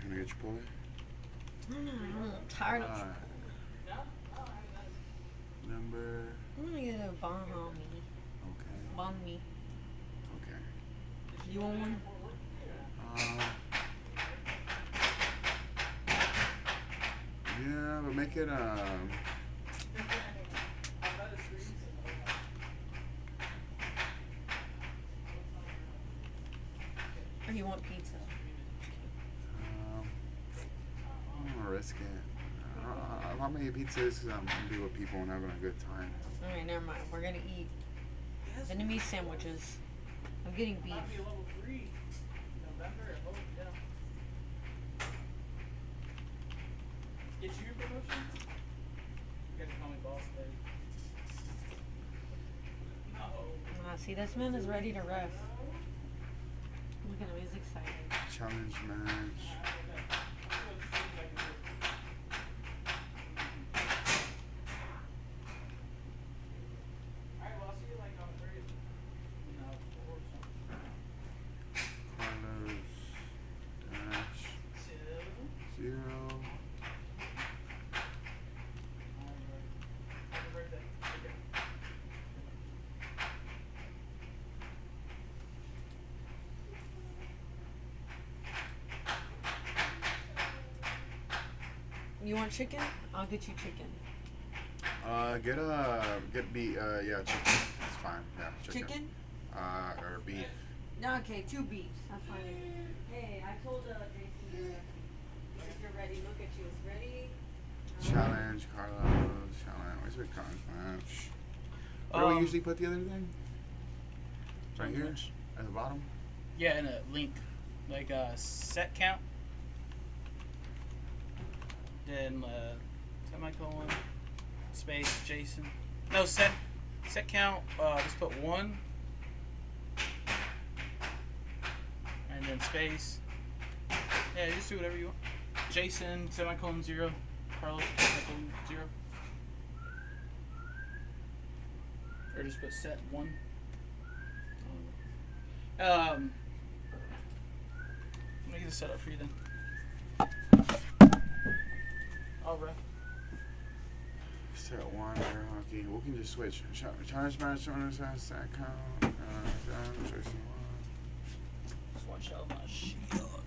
Can I get your pulley? I'm tired of. Number. I'm gonna get a Bahami. Okay. Banh Okay. You want one? Yeah, but make it Or you want pizza? I'm gonna risk it. I'll make pizzas because I'm gonna be with people and having a good time. Alright, never mind. We're gonna eat Vietnamese sandwiches. I'm getting beef. Get you your promotion? You guys call me boss, baby. No. See, this man is ready to ref. Look at him, he's excited. Challenge match. Alright, well, I'll see you like on Thursday. No, 4 or something. Carlos dash 0. Happy birthday. Okay. You want chicken? I'll get you chicken. Get beef. Yeah, chicken. It's fine. Yeah, chicken. Chicken? Or beef. Okay, 2 beefs. That's fine. Hey, I told Jason if you're ready, look at you. It's ready. Challenge, Carlos. Challenge. Where's my challenge match? Where do we usually put the other thing? Right here? At the bottom? Yeah, in a link. Like set count. Then semicolon, space, Jason. No, set count, just put 1. And then space. Yeah, just do whatever you want. Jason, semicolon 0. Carlos, semicolon 0. Or just put set 1. Let me get this set up for you then. All right. Set 1, air hockey. We can just switch. Challenge match on this side, set count. Jason 1. Just watch out my shield.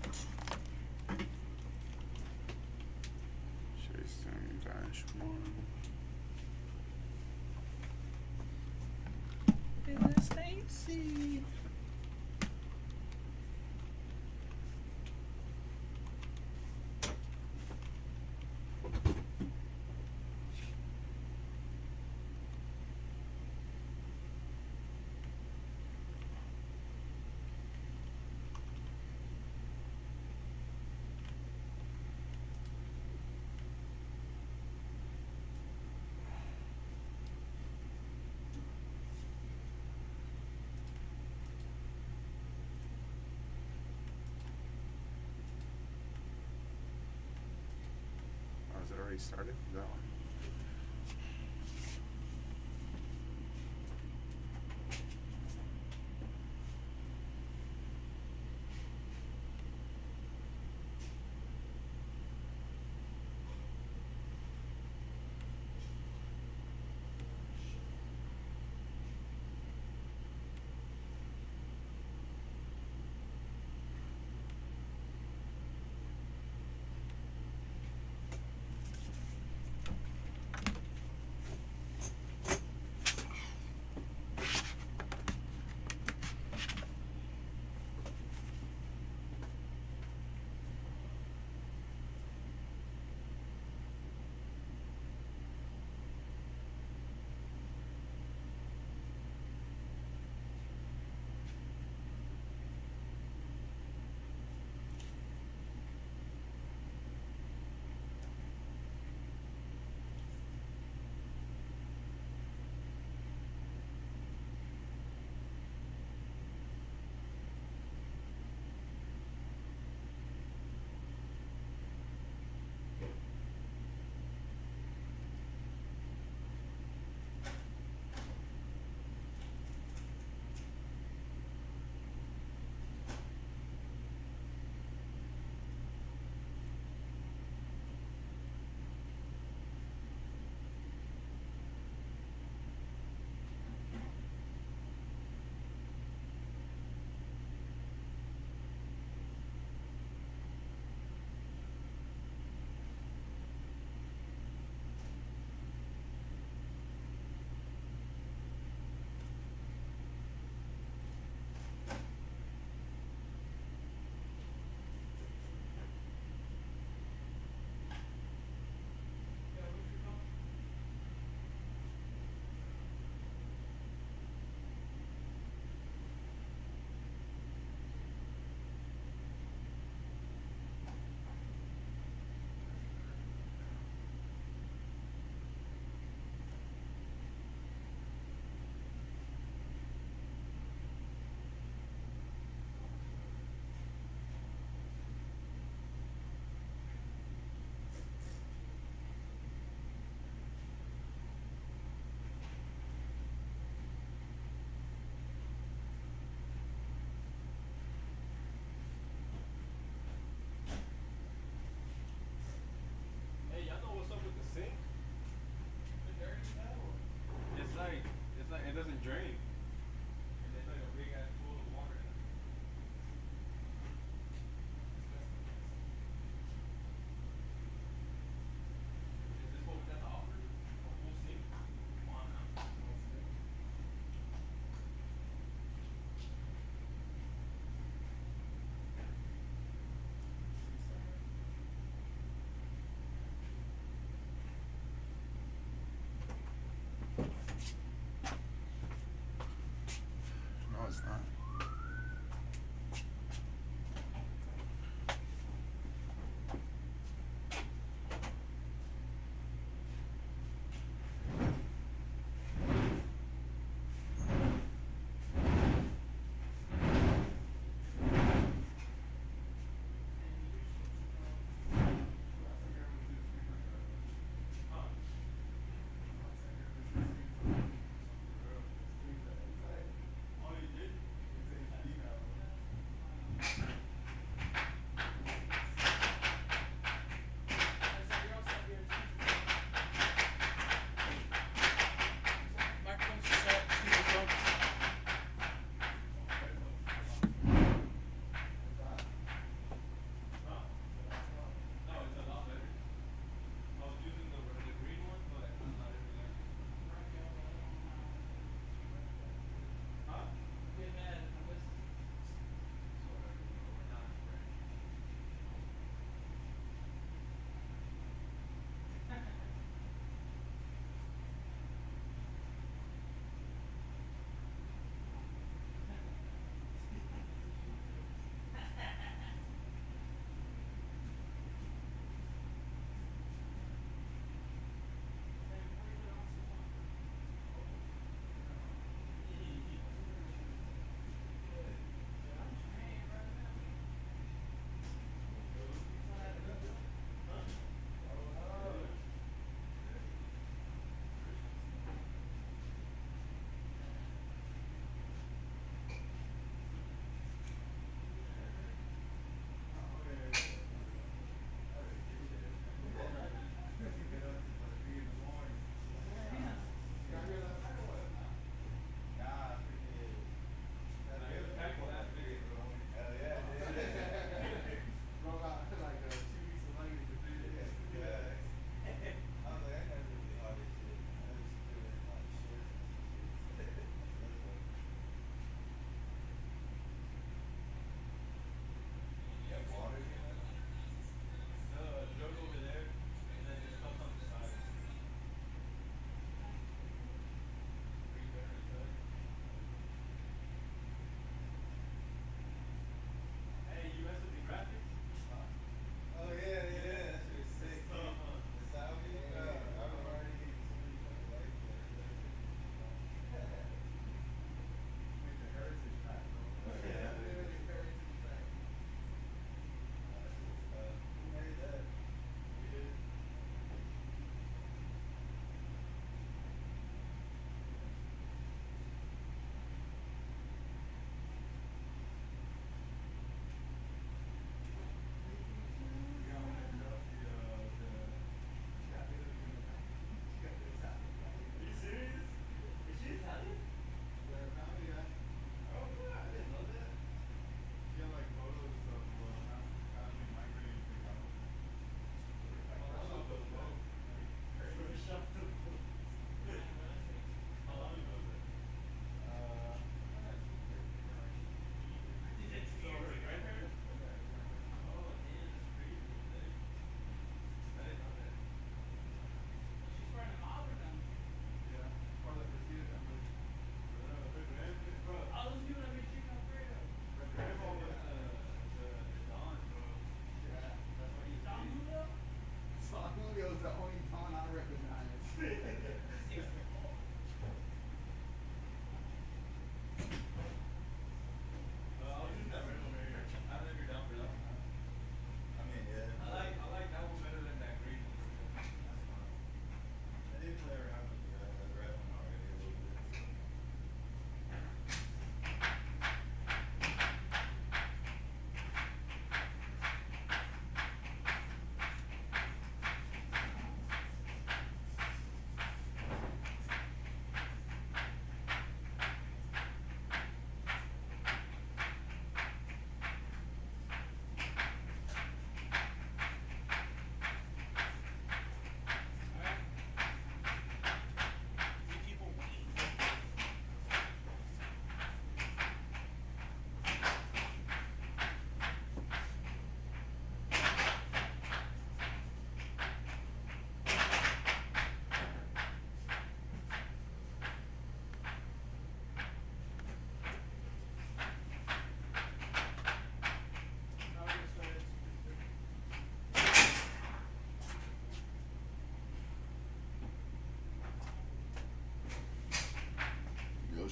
Jason dash 1. Look at this Stacy. Oh, is it already started? That one.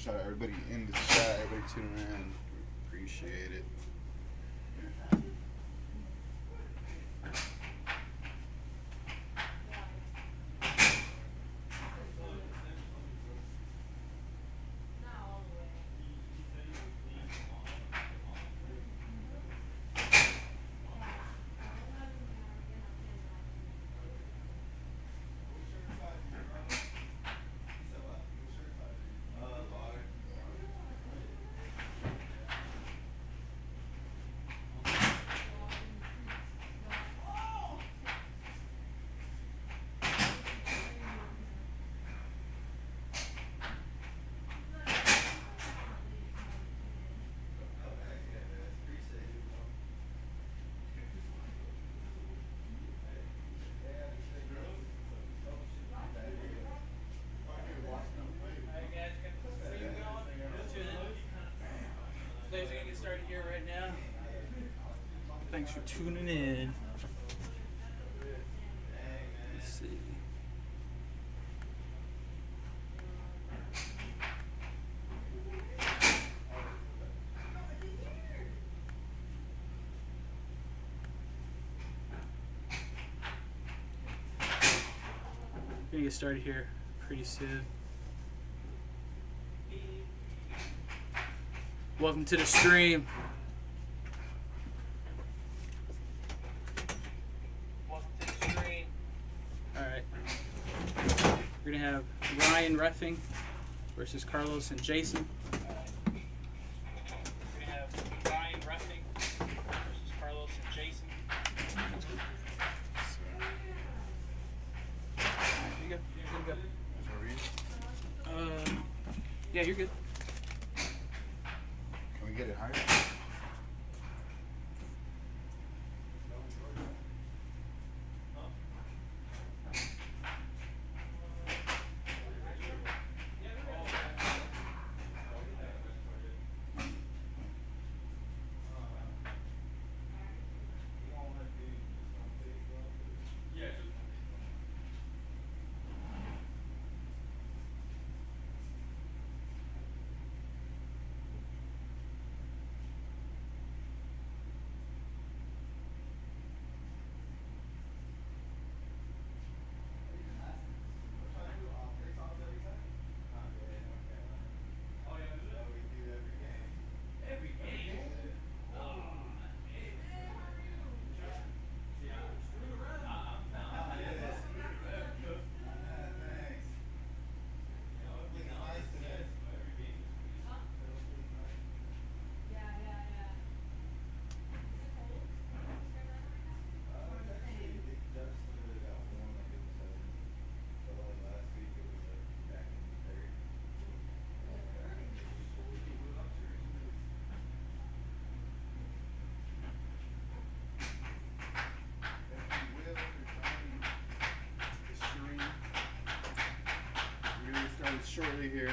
Shout out everybody in the chat, everybody tuning in. Appreciate it. Players are gonna get started here right now. Thanks for tuning in. Let's see. Gonna get started here pretty soon. Welcome to the stream. Welcome to the stream. Alright. We're gonna have Ryan reffing versus Carlos and Jason. We're gonna have Ryan reffing versus Carlos and Jason. Alright, here you go. Here you go. Yeah, you're good. Can we get it higher? Shortly here.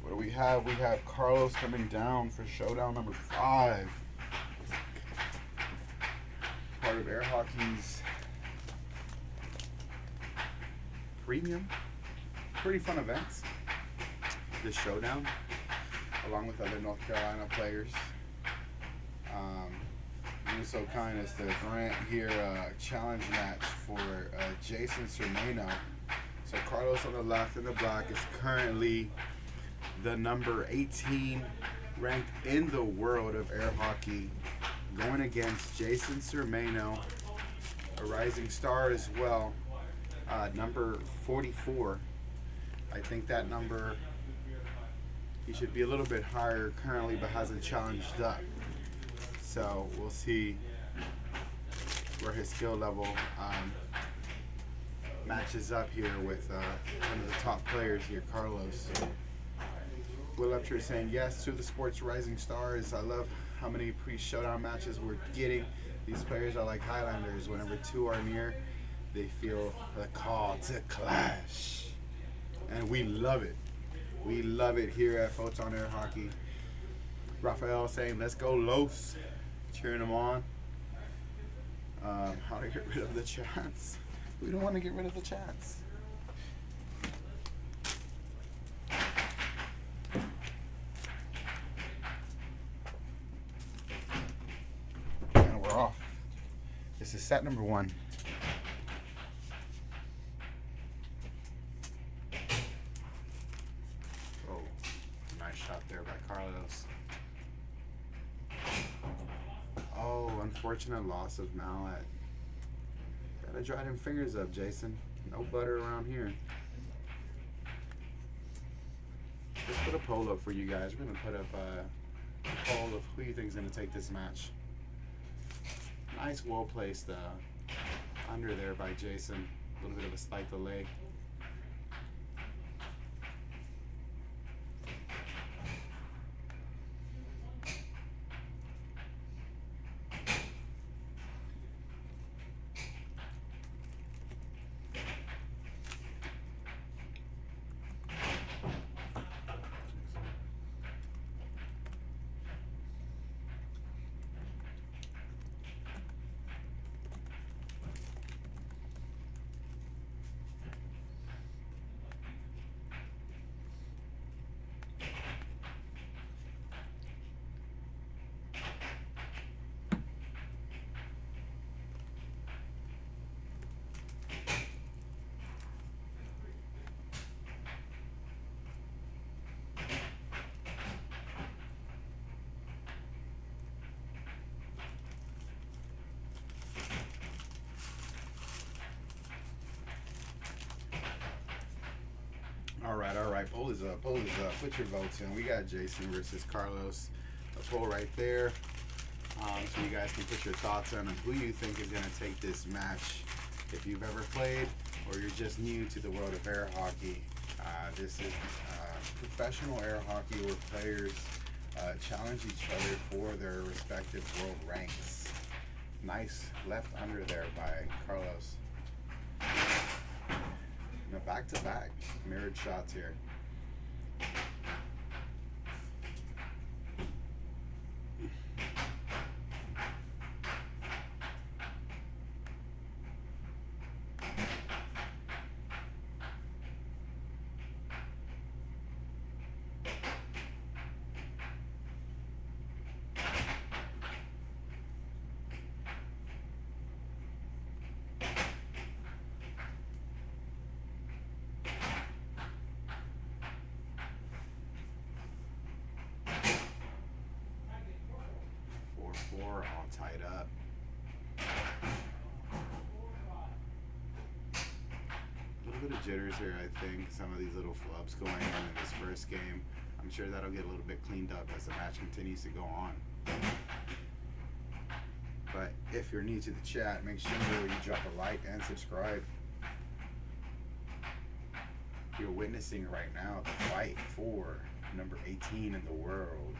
What do we have? We have Carlos coming down for showdown number 5. Part of Air Hockey's premium. Pretty fun events. This showdown, along with other North Carolina players. He was so kind as to grant here a challenge match for Jason Sermano. So Carlos on the left in the black is currently the number 18 ranked in the world of air hockey, going against Jason Sermano, a rising star as well, number 44. I think that number, he should be a little bit higher currently, but hasn't challenged up. So we'll see where his skill level matches up here with one of the top players here, Carlos. Will Upchurch saying yes to the sports rising stars. I love how many pre-showdown matches we're getting. These players are like Highlanders. Whenever two are near, they feel the call to clash. And we love it. We love it here at Photon Air Hockey. Raphael saying, let's go Los. Cheering them on. How to get rid of the chats. We don't want to get rid of the chats. This is set number 1. Oh, nice shot there by Carlos. Oh, unfortunate loss of mallet. Gotta dry them fingers up, Jason. No butter around here. Let's put a poll up for you guys. We're gonna put up a poll of who you think is gonna take this match. Nice, well placed under there by Jason. A little bit of a slight delay. All right. Poll is up. Put your votes in. We got Jason versus Carlos. A poll right there. So you guys can put your thoughts on who you think is going to take this match. If you've ever played or you're just new to the world of air hockey, this is professional air hockey where players challenge each other for their respective world ranks. Nice left under there by Carlos. Now back-to-back mirrored shots here. 4-4, all tied up. A little bit of jitters here, I think. Some of these little flubs going on in this first game. I'm sure that'll get a little bit cleaned up as the match continues to go on. But if you're new to the chat, make sure you drop a like and subscribe. You're witnessing right now the fight for number 18 in the world.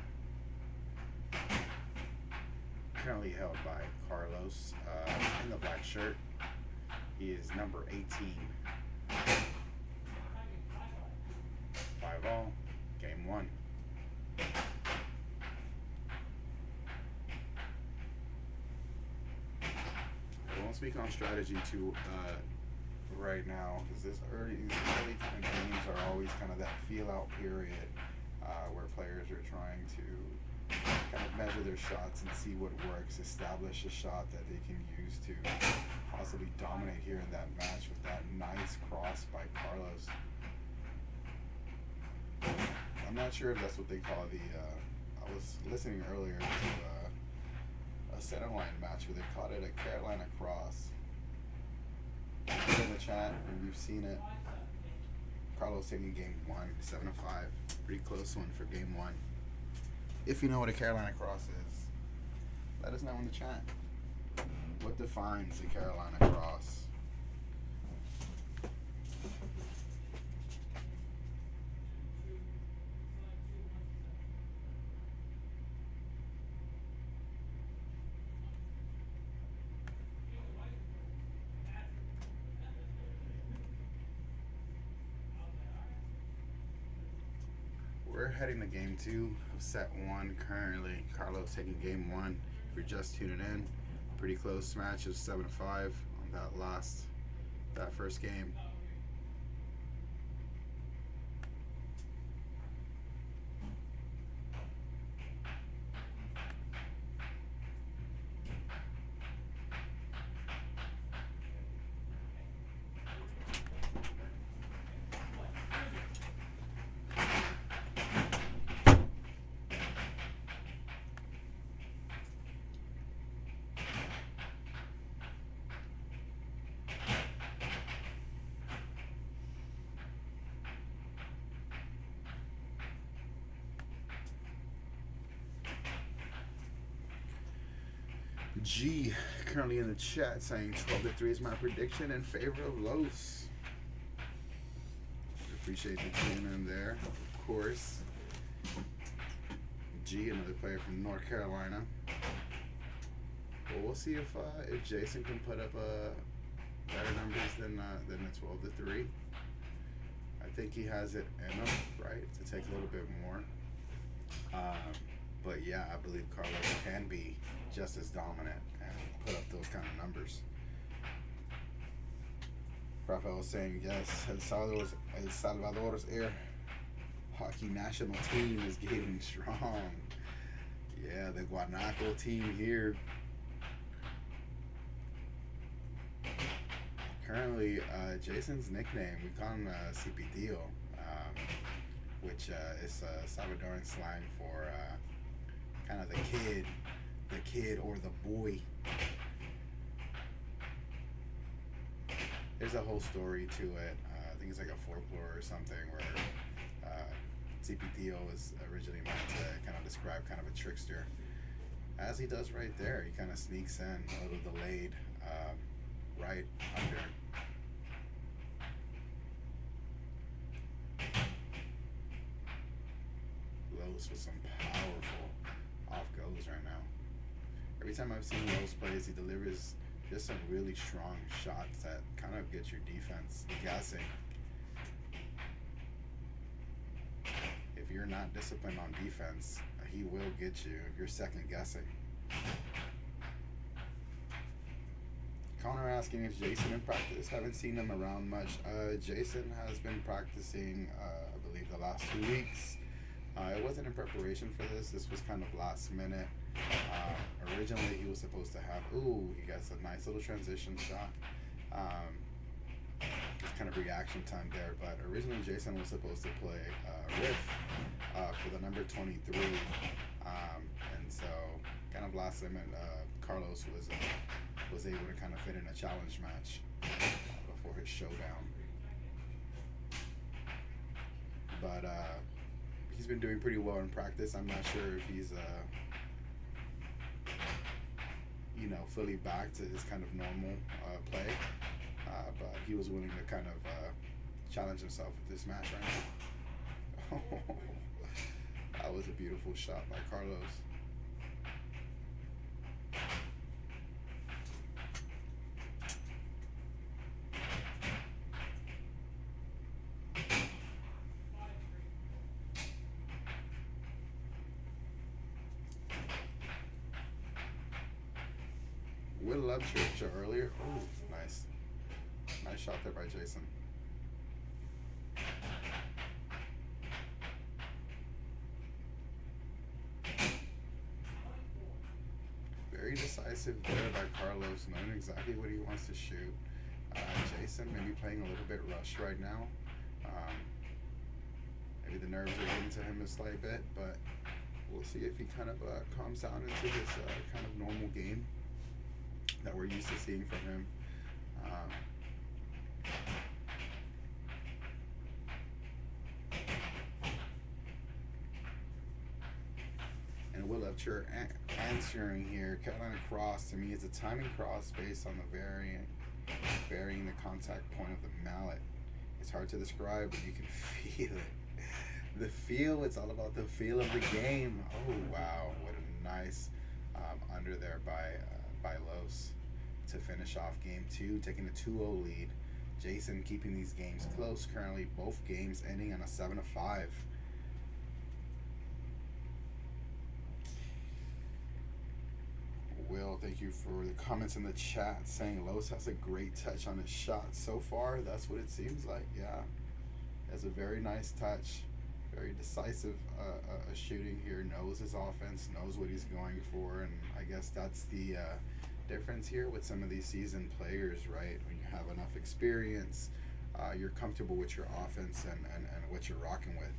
Currently held by Carlos in the black shirt. He is number 18. 5-all, game 1. I won't speak on strategy too right now, because these early kind of games are always kind of that feel out period where players are trying to kind of measure their shots and see what works, establish a shot that they can use to possibly dominate here in that match with that nice cross by Carlos. I'm not sure if that's what they call the, I was listening earlier to a center line match where they called it a Carolina cross. Put in the chat and you've seen it. Carlos taking game 1, 7-5. Pretty close one for game 1. If you know what a Carolina cross is, let us know in the chat. What defines the Carolina cross? We're heading to game 2 of set 1 currently. Carlos taking game 1. If you're just tuning in, pretty close match of 7-5 on that first game. G currently in the chat saying 12-3 is my prediction in favor of Los. Appreciate the tune in there, of course. G, another player from North Carolina. Well, we'll see if Jason can put up better numbers than a 12-3. I think he has it in him, right, to take a little bit more. But yeah, I believe Carlos can be just as dominant and put up those kind of numbers. Rafael was saying yes, El Salvador's air hockey national team is getting strong. Yeah, the Guanaco team here. Currently, Jason's nickname, we call him Cipitillo, which is Salvadoran slang for kind of the kid or the boy. There's a whole story to it. I think it's like a folklore or something where Cipitillo was originally meant to kind of describe kind of a trickster. As he does right there, he kind of sneaks in a little delayed, right under. Los with some powerful off goes right now. Every time I've seen Los plays, he delivers just some really strong shots that kind of get your defense guessing. If you're not disciplined on defense, he will get you if you're second guessing. Connor asking if Jason in practice. Haven't seen him around much. Jason has been practicing, I believe, the last 2 weeks. It wasn't in preparation for this. This was kind of last minute. Originally, he was supposed to have, he gets a nice little transition shot. Kind of reaction time there. But originally, Jason was supposed to play riff for the number 23. And so, kind of last minute, Carlos was able to kind of fit in a challenge match before his showdown. But he's been doing pretty well in practice. I'm not sure if he's fully back to his kind of normal play, but he was willing to kind of challenge himself with this match right now. That was a beautiful shot by Carlos. Will love church earlier. Oh, nice. Nice shot there by Jason. Very decisive there by Carlos, knowing exactly what he wants to shoot. Jason maybe playing a little bit rushed right now. Maybe the nerves are getting to him a slight bit, but we'll see if he kind of calms down into his kind of normal game that we're used to seeing from him. And Will Upchurch answering here, Carolina cross to me is a timing cross based on the varying the contact point of the mallet. It's hard to describe, but you can feel it. The feel, it's all about the feel of the game. Oh wow, what a nice under there by Los to finish off game 2, taking a 2-0 lead. Jason keeping these games close. Currently, both games ending on a 7-5. Will, thank you for the comments in the chat saying Los has a great touch on his shot. So far, that's what it seems like. Yeah, has a very nice touch, very decisive shooting here. Knows his offense, knows what he's going for, and I guess that's the difference here with some of these seasoned players, right? When you have enough experience, you're comfortable with your offense and what you're rocking with.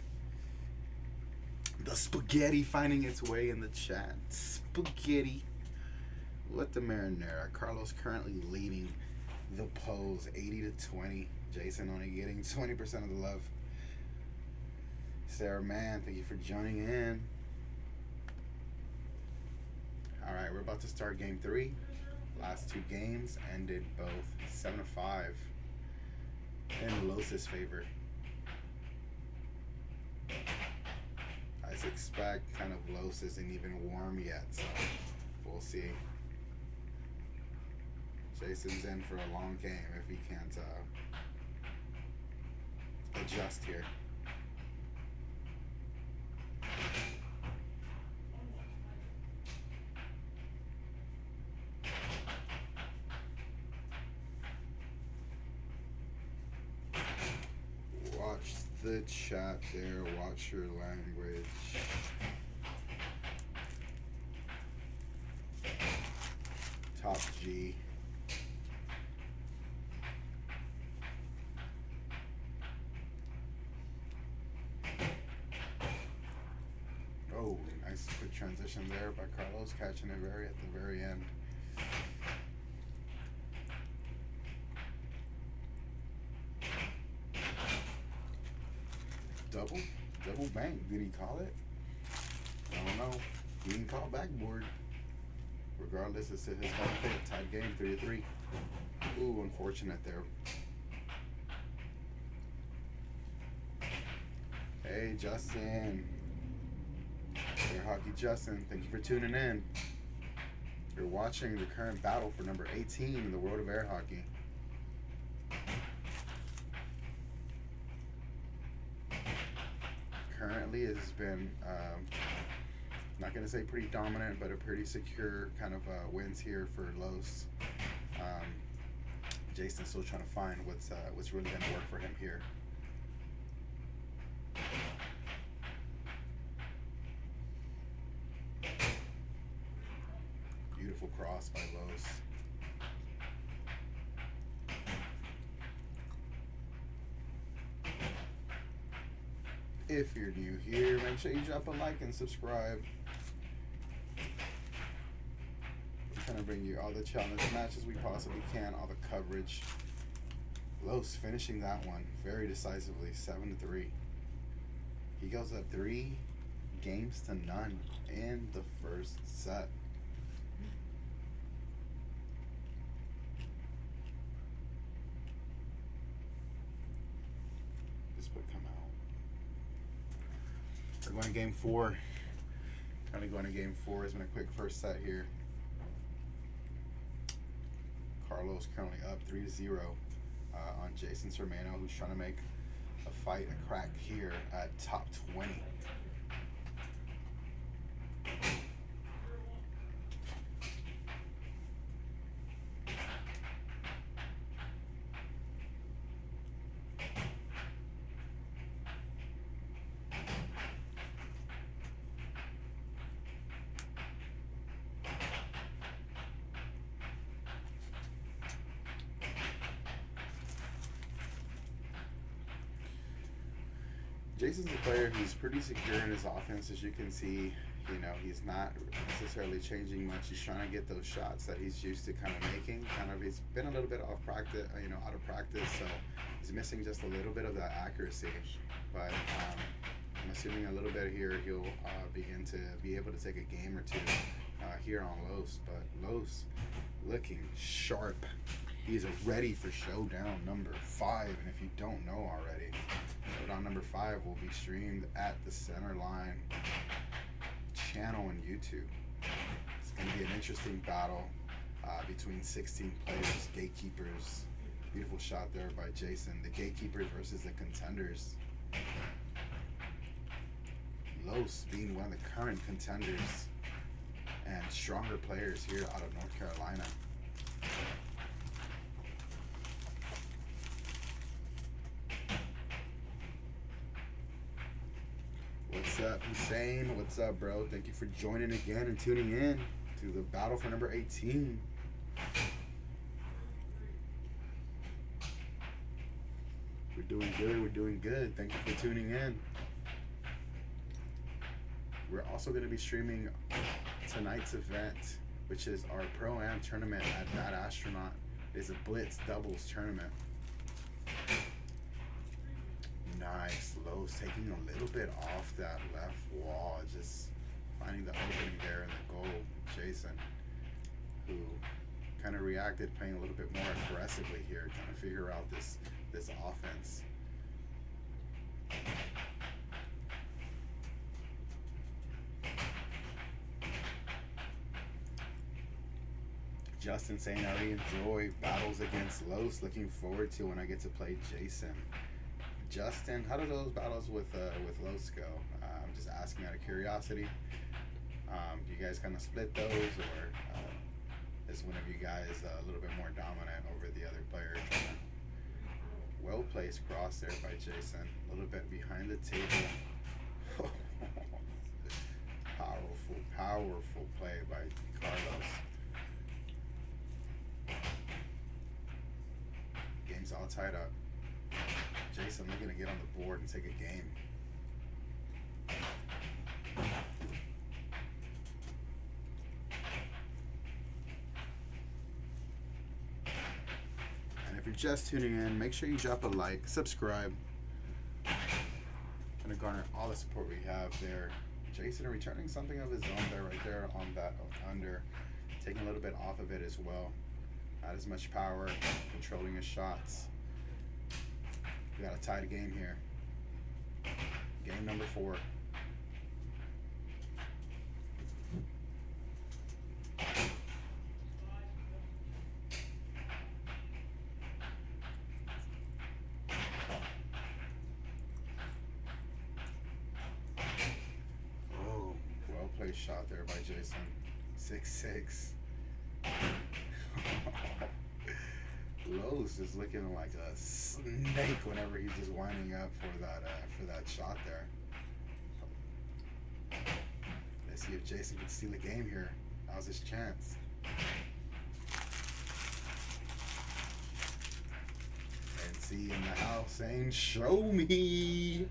The spaghetti finding its way in the chat. Spaghetti. What the marinara. Carlos currently leading the polls 80-20. Jason only getting 20% of the love. Sarah Mann, thank you for joining in. All right, we're about about to start game 3. Last 2 games ended both 7-5 in Los's favor. I expect kind of Los isn't even warm yet, so we'll see. Jason's in for a long game if he can't adjust here. Watch the chat there. Watch your language. Top G. Oh, nice quick transition there by Carlos, catching it at the very end. Double bank. Did he call it? I don't know. He didn't call backboard. Regardless, it's his home fit. Tied game 3-3. Ooh, unfortunate there. Hey, Justin. Air Hockey Justin, thank you for tuning in. You're watching the current battle for number 18 in the world of air hockey. Currently, it has been, not going to say pretty dominant, but a pretty secure kind of wins here for Los. Jason's still trying to find what's really going to work for him here. Beautiful cross by Los. If you're new here, make sure you drop a like and subscribe. We're trying to bring you all the challenge matches we possibly can, all the coverage. Los finishing that one very decisively, 7-3. He goes up 3 games to none in the first set. This would come out. We're going to game 4. Currently going to game 4. It's been a quick first set here. Carlos currently up 3-0 on Jason Sermano, who's trying to make a fight, a crack here at top 20. Jason's a player who's pretty secure in his offense, as you can see. You know, he's not necessarily changing much. He's trying to get those shots that he's used to kind of making. He's been a little bit off practice, out of practice, so he's missing just a little bit of that accuracy. But I'm assuming a little bit here he'll begin to be able to take a game or 2 here on Los. But Los looking sharp. He's ready for showdown number 5, and if you don't know already, showdown number 5 will be streamed at the Centerline channel on YouTube. It's going to be an interesting battle between 16 players, gatekeepers. Beautiful shot there by Jason. The gatekeepers versus the contenders. Los being one of the current contenders and stronger players here out of North Carolina. What's up, Hussein? What's up, bro? Thank you for joining again and tuning in to the battle for number 18. We're doing good. We're doing good. Thank you for tuning in. We're also going to be streaming tonight's event, which is our Pro-Am tournament at Bad Astronaut. It's a Blitz doubles tournament. Nice. Los taking a little bit off that left wall, just finding the opening there in the goal. Jason who kind of reacted, playing a little bit more aggressively here, trying to figure out this offense. Justin saying, I really enjoy battles against Los. Looking forward to when I get to play Jason. Justin, how do those battles with Los go? I'm just asking out of curiosity. Do you guys kind of split those, or is one of you guys a little bit more dominant over the other player? Well placed cross there by Jason. A little bit behind the table. Powerful play by Carlos. Game's all tied up. Jason looking to get on the board and take a game. And if you're just tuning in, make sure you drop a like, subscribe. Gonna garner all the support we have there. Jason returning something of his own there, right there on that under. Taking a little bit off of it as well. Not as much power, controlling his shots. We got a tied game here. Game number 4. Oh, well played shot there by Jason. 6-6. Los is looking like a snake whenever he's just winding up for that shot there. Let's see if Jason can steal a game here. Now's his chance. And see in the house saying, "Show me,"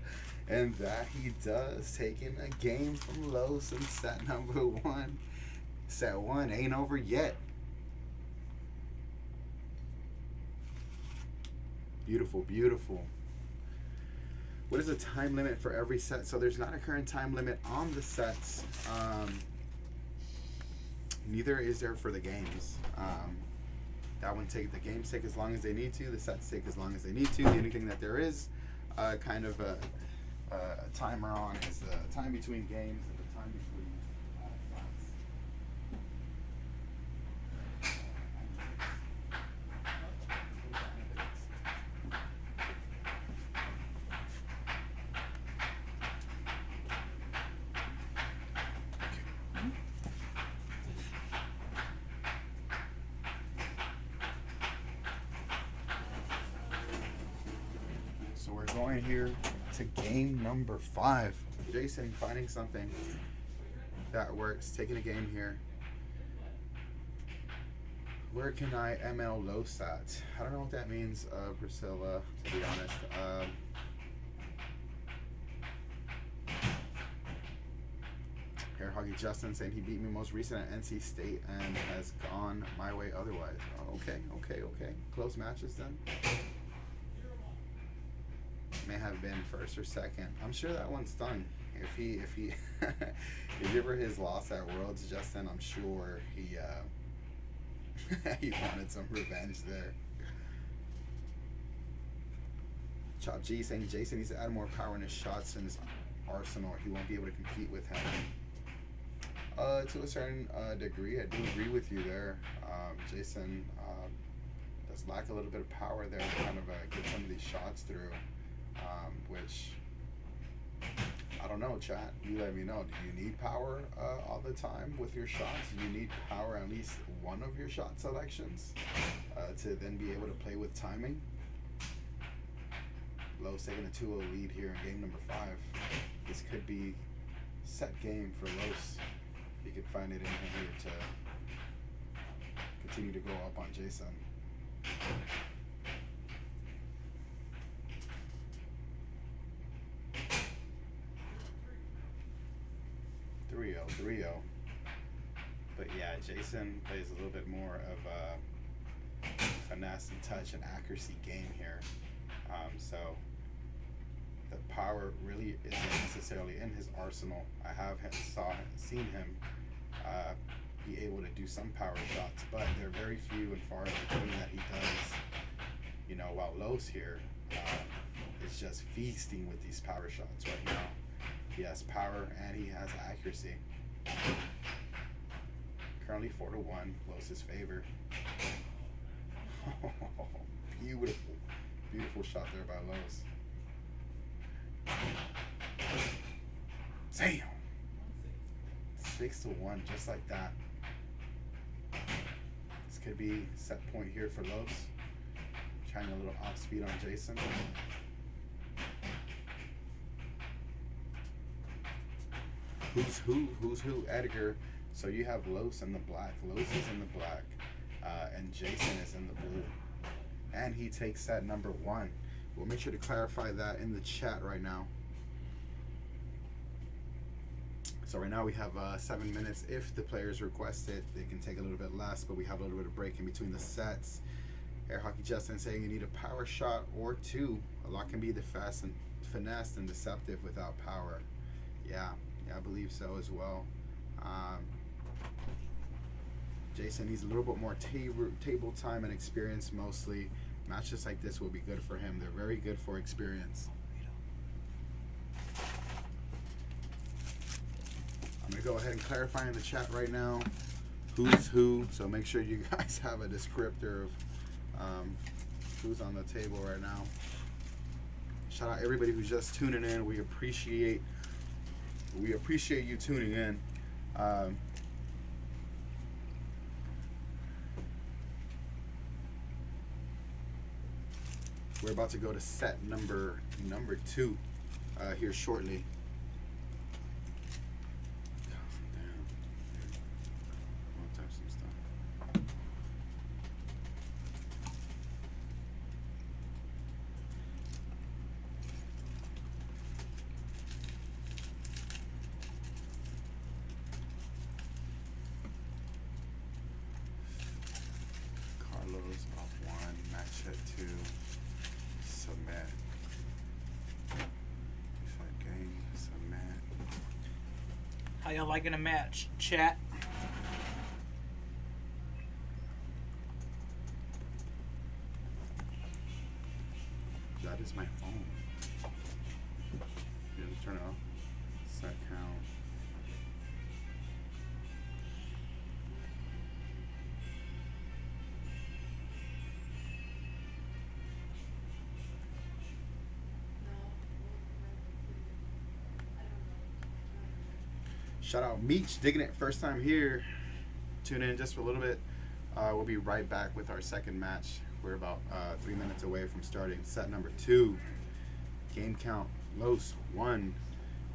and that he does, taking a game from Los in set number 1. Set 1 ain't over yet. Beautiful, beautiful. What is the time limit for every set? So there's not a current time limit on the sets. Neither is there for the games. That one the games take as long as they need to. The sets take as long as they need to. The only thing that there is kind of a timer on is the time between games and the time between sets. So we're going here to game number 5. Jason finding something that works, taking a game here. Where can I ML Los at? I don't know what that means, Priscilla, to be honest. Hair Hoggy Justin saying he beat me most recent at NC State and has gone my way otherwise. Oh, okay. Close matches then. May have been first or second. I'm sure that one stung. If he if you ever his loss at Worlds, Justin, I'm sure he he wanted some revenge there. Chop G saying Jason needs to add more power in his shots in his arsenal. He won't be able to compete with him. To a certain degree, I do agree with you there. Jason does lack a little bit of power there to kind of get some of these shots through. Which, I don't know, chat. You let me know. Do you need power all the time with your shots? Do you need power at least one of your shot selections to then be able to play with timing? Los taking a 2-0 lead here in game number 5. This could be set game for Los. He could find it in here to continue to go up on Jason. 3-0. But yeah, Jason plays a little bit more of a finesse and touch and accuracy game here. So the power really isn't necessarily in his arsenal. I have seen him be able to do some power shots, but they're very few and far between that he does. You know, while Los here is just feasting with these power shots right now. He has power and he has accuracy. Currently 4-1, Los's favor. Beautiful, beautiful shot there by Los. Damn. 6-1, just like that. This could be set point here for Los. Trying a little off speed on Jason. Who's who? Edgar. So you have Los in the black. Los is in the black. And Jason is in the blue. And he takes set number 1. We'll make sure to clarify that in the chat right now. So right now we have 7 minutes. If the players request it, they can take a little bit less, but we have a little bit of break in between the sets. Air Hockey Justin saying you need a power shot or 2. A lot can be finessed and deceptive without power. Yeah, I believe so as well. Jason needs a little bit more table time and experience mostly. Matches like this will be good for him. They're very good for experience. I'm going to go ahead and clarify in the chat right now who's who. So make sure you guys have a descriptor of who's on the table right now. Shout out everybody who's just tuning in. We appreciate you tuning in. We're about to go to set number 2 here shortly. How y'all liking a match, chat? That is my phone. Yeah, just turn it off. Set count. Shout out Meech, digging it first time here. Tune in just for a little bit. We'll be right back with our second match. We're about 3 minutes away from starting set number 2. Game count Los 1.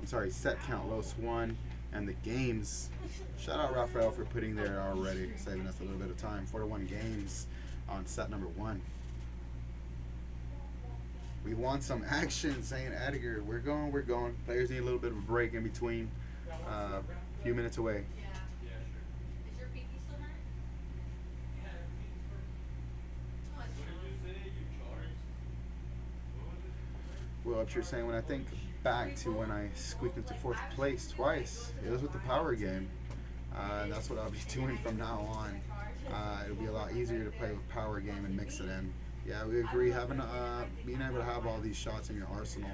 I'm sorry, set count Los 1. And the games. Shout out Rafael for putting there already, saving us a little bit of time. 4-1 games on set number 1. We want some action, saying Edgar. We're going. Players need a little bit of a break in between. Few minutes away. Yeah. Is your pinky still hurt? Oh, it's Well, up here saying when I think back to when I squeaked into 4th place twice, it was with the power game. That's what I'll be doing from now on. It'll be a lot easier to play with power game and mix it in. Yeah, we agree. Being able to have all these shots in your arsenal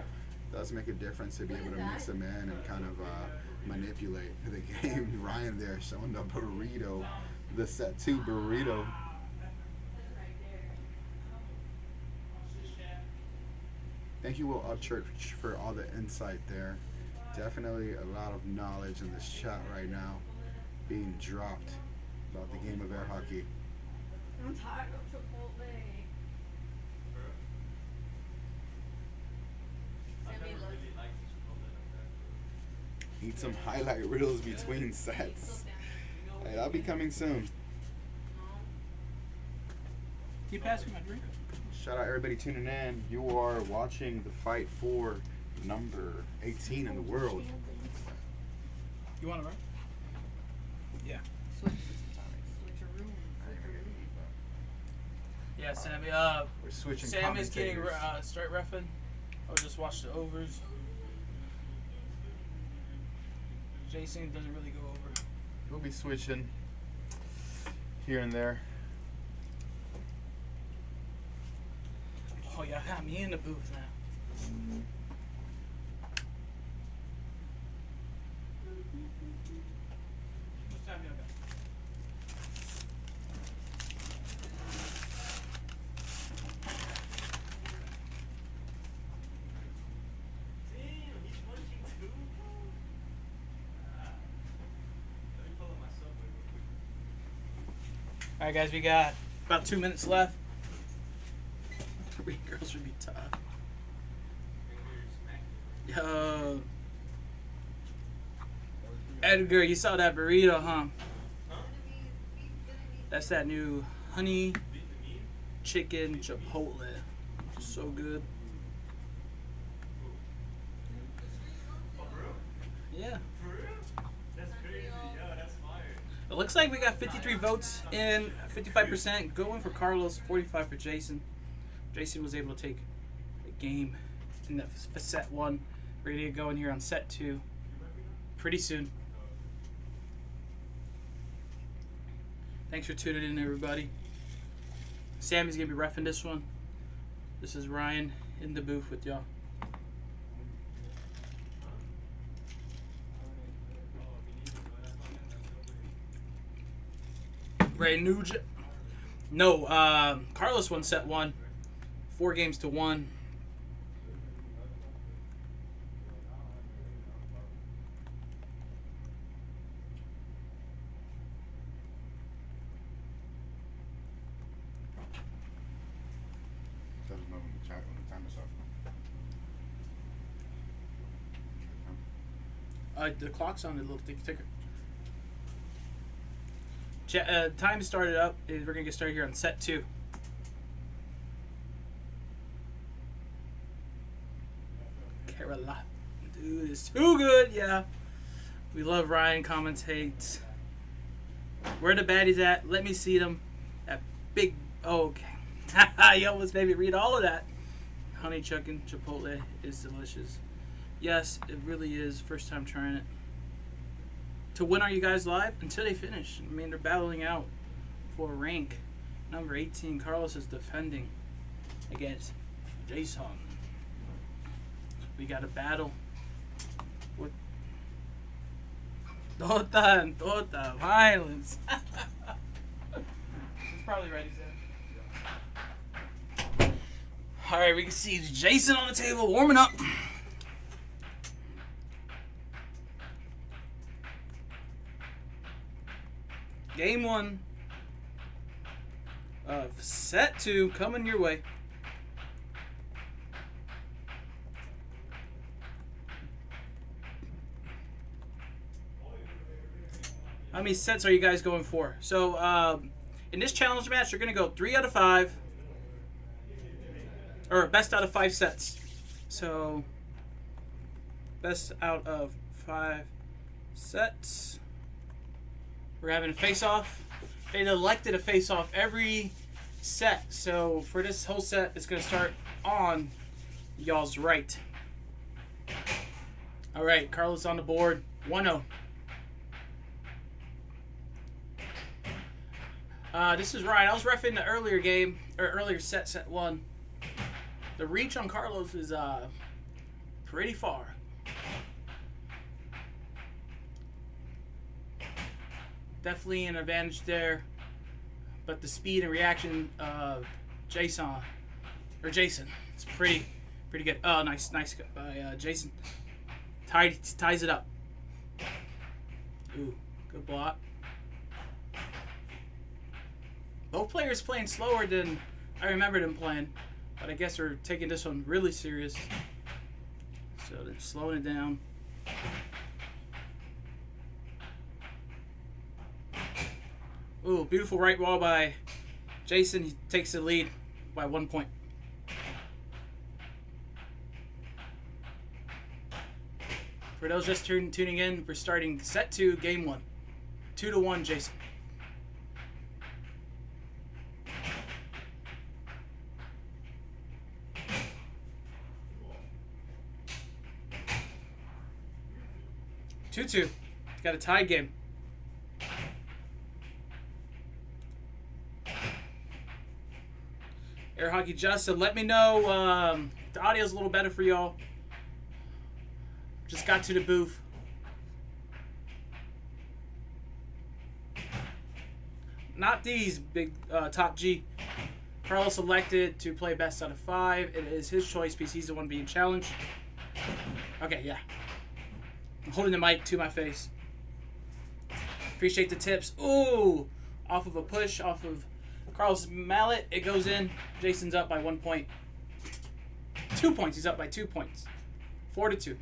does make a difference to be able to mix them in and kind of manipulate the game. Ryan there showing the burrito, the set 2 burrito. Thank you, Will Upchurch, for all the insight there. Definitely a lot of knowledge in this chat right now being dropped about the game of air hockey. I'm tired of Chipotle. Need some highlight reels between sets. Hey, that'll be coming soon. You pass me my drink? Shout out everybody tuning in. You are watching the fight for number 18 in the world. You want to run? Yeah. Switch your room. Yeah, Sammy. We're switching. Sam is getting commentators. start reffing. I'll just watch the overs. Jason doesn't really go over. We'll be switching. here and there. Oh, y'all got me in the booth now. What time y'all got? All right, guys, we got about 2 minutes left. 3 girls would be tough. Yo, Edgar, you saw that burrito, huh? That's that new honey chicken chipotle. So good. Yeah. It looks like we got 53 votes and 55% going for Carlos, 45 for Jason. Jason was able to take the game in the set 1. Ready to go in here on set 2 pretty soon. Thanks for tuning in, everybody. Sammy's going to be reffing this one. This is Ryan in the booth with y'all. Ray Nugent. No, Carlos won set 1. 4 games to 1. Doesn't know when the time is up. The clock's on the little ticker. Time started up. We're going to get started here on set 2. Carolina. Dude, it's too good, yeah. We love Ryan commentates. Where the baddies at? Let me see them. That big... Oh, okay. You almost made me read all of that. Honey chicken chipotle is delicious. Yes, it really is. First time trying it. To when are you guys live? Until they finish. I mean, they're battling out for rank. Number 18, Carlos is defending against Jason. We got a battle with Tota and Tota violence. It's probably ready, Zach. Alright, we can see Jason on the table warming up. Game 1 of set 2 coming your way. How many sets are you guys going for? So, in this challenge match, you're going to go 3 out of 5. Or best out of 5 sets. So, best out of 5 sets. We're having a face-off. They elected a face-off every set. So for this whole set, it's going to start on y'all's right. All right, Carlos on the board. 1-0. This is Ryan. I was reffing the earlier game, or earlier set 1. The reach on Carlos is pretty far. Definitely an advantage there, but the speed and reaction of Jason is pretty good. Oh, nice by Jason. Ties it up. Ooh, good block. Both players playing slower than I remember them playing, but I guess we're taking this one really serious. So they're slowing it down. Ooh, beautiful right wall by Jason. He takes the lead by 1 point. For those just tuning in, we're starting set 2, game 1. 2-1, Jason. Got a tie game. Air Hockey Justin, let me know the audio's a little better for y'all. Just got to the booth. Not these big top G. Carlos elected to play best out of 5. It is his choice because he's the one being challenged. Okay, yeah. I'm holding the mic to my face. Appreciate the tips. Ooh! Off of a push, off of Carlos' mallet. It goes in. Jason's up by 1 point. 2 points. He's up by 2 points. 4-2.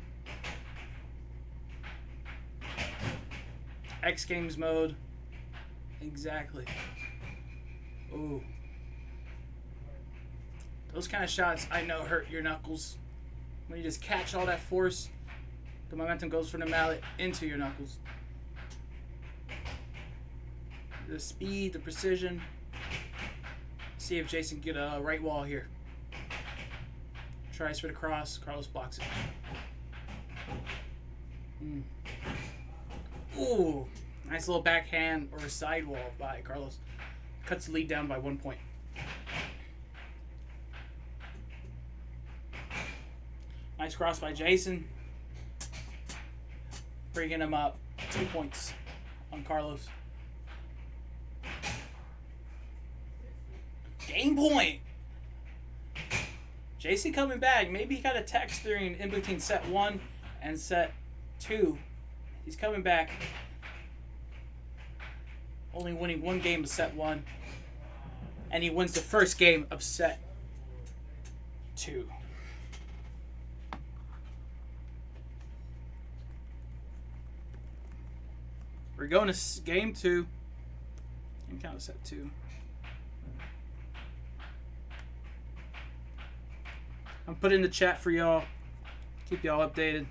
X Games mode. Exactly. Ooh. Those kind of shots I know hurt your knuckles. When you just catch all that force, the momentum goes from the mallet into your knuckles. The speed, the precision. See if Jason can get a right wall here. Tries for the cross. Carlos blocks it. Ooh. Nice little backhand or a sidewall by Carlos. Cuts the lead down by 1 point. Nice cross by Jason. Bringing him up 2 points on Carlos. Game point. Jason coming back. Maybe he got a text during in between set 1 and set 2. He's coming back. Only winning 1 game of set 1. And he wins the first game of set 2. We're going to game 2. You can count set 2. I'm putting in the chat for y'all. Keep y'all updated.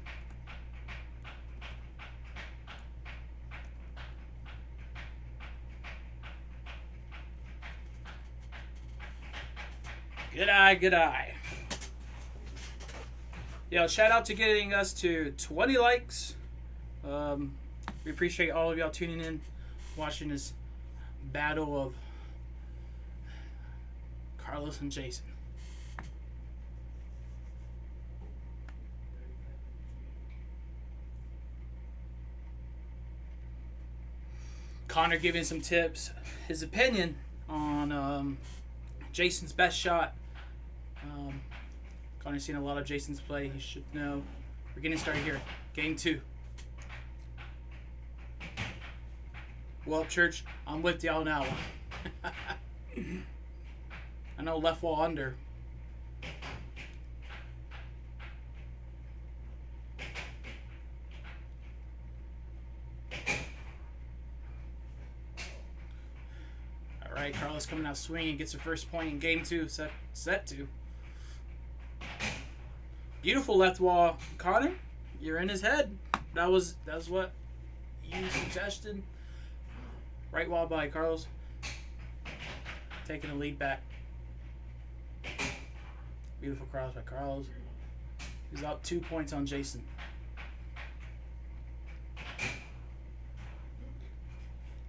Good eye, good eye. Yo, shout out to getting us to 20 likes. We appreciate all of y'all tuning in, watching this battle of Carlos and Jason. Connor giving some tips, his opinion on Jason's best shot. Connor's seen a lot of Jason's play. He should know. We're getting started here. Game 2. Well, Church, I'm with y'all now. I know left wall under. All right, Carlos coming out swinging, gets her first point in game 2, set 2. Beautiful left wall, Connor. You're in his head. That was what you suggested. Right wall by Carlos. Taking the lead back. Beautiful cross by Carlos. He's up 2 points on Jason.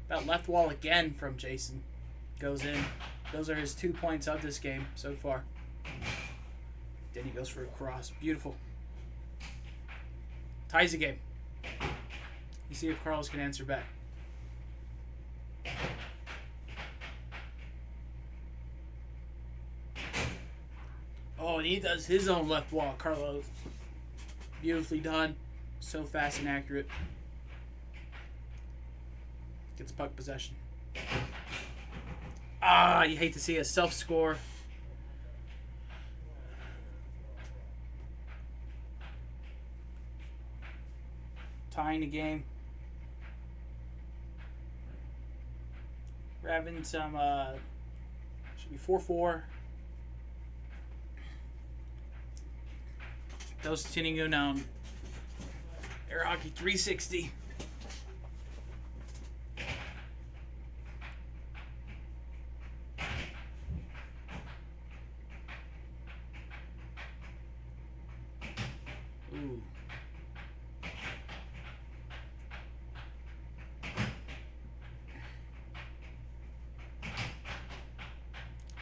That left wall again from Jason goes in. Those are his 2 points of this game so far. Then he goes for a cross. Beautiful. Ties the game. You see if Carlos can answer back. Oh, and he does his own left wall, Carlos. Beautifully done. So fast and accurate. Gets puck possession. Ah, you hate to see a self-score. Tying the game. We're having some, should be 4-4. Those tuning you down. Air Hockey 360. Ooh.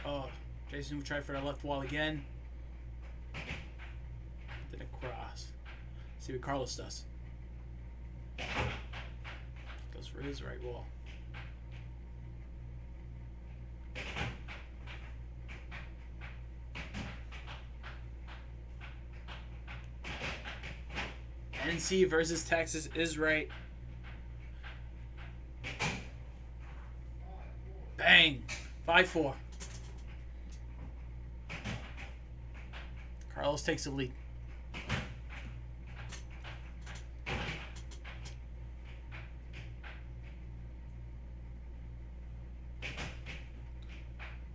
Oh, Jason will try for the left wall again. Then a cross. See what Carlos does. Goes for his right wall. NC versus Texas is right. Bang! 5-4. Carlos takes the lead.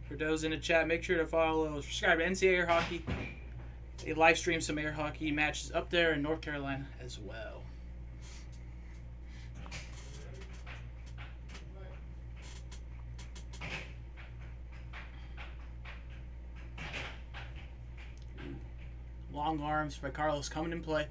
For those in the chat, make sure to follow, subscribe to NCAA Air Hockey. They live stream some air hockey matches up there in North Carolina as well. Long arms by Carlos coming in play.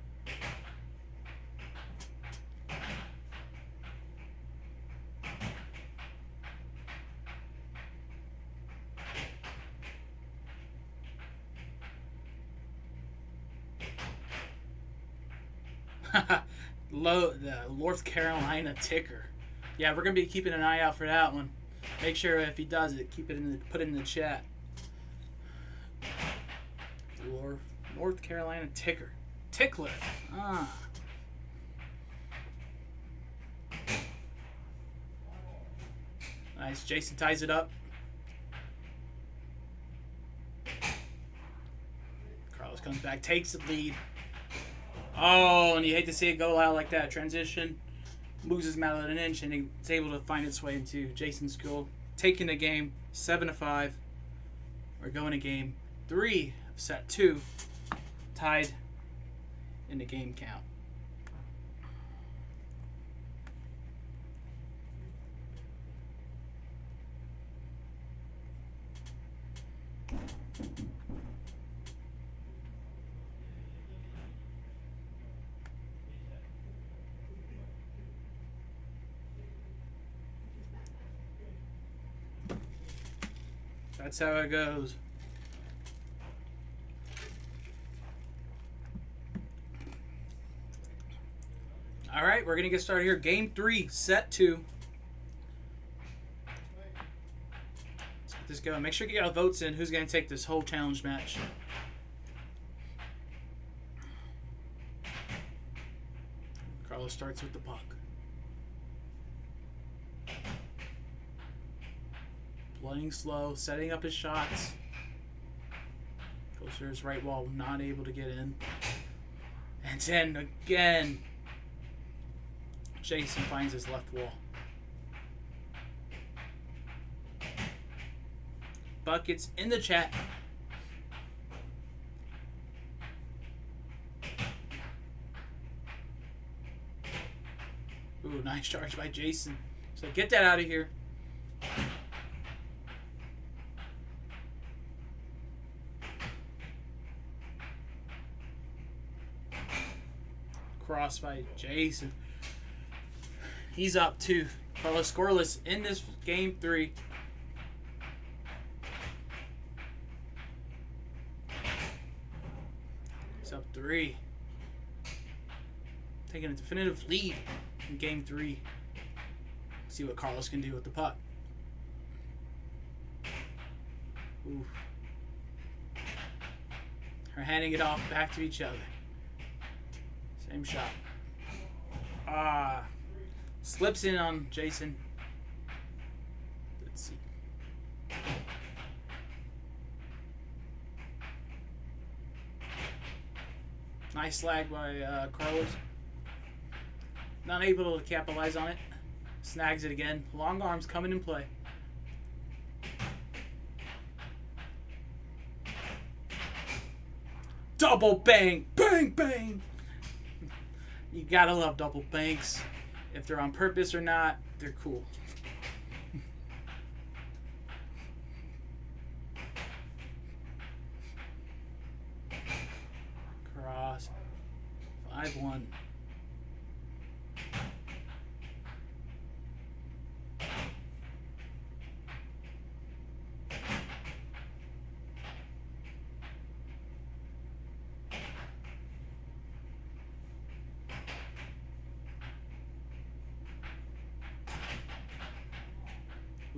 The North Carolina ticker. Yeah, we're gonna be keeping an eye out for that one. Make sure if he does it, keep it put it in the chat. North Carolina ticker. Tickler. Ah. Nice. Jason ties it up. Carlos comes back, takes the lead. Oh, and you hate to see it go out like that. Transition. Moves his mallet an inch, and it's able to find its way into Jason's goal. Taking the game 7-5. We're going to game 3 of set 2. Tied in the game count. That's how it goes. All right, we're going to get started here. Game 3, set 2. Let's get this going. Make sure you get our votes in. Who's going to take this whole challenge match? Carlos starts with the puck. Playing slow, setting up his shots. Goes for his right wall, not able to get in. And then again, Jason finds his left wall. Buckets in the chat. Ooh, nice charge by Jason. So get that out of here. Cross by Jason. He's up 2. Carlos scoreless in this game 3. He's up 3. Taking a definitive lead in game 3. See what Carlos can do with the puck. Oof. They're handing it off back to each other. Same shot. Slips in on Jason. Let's see. Nice slag by Carlos. Not able to capitalize on it. Snags it again. Long arms coming in play. Double bang! Bang, bang! You gotta love double banks. If they're on purpose or not, they're cool. Cross. 5-1.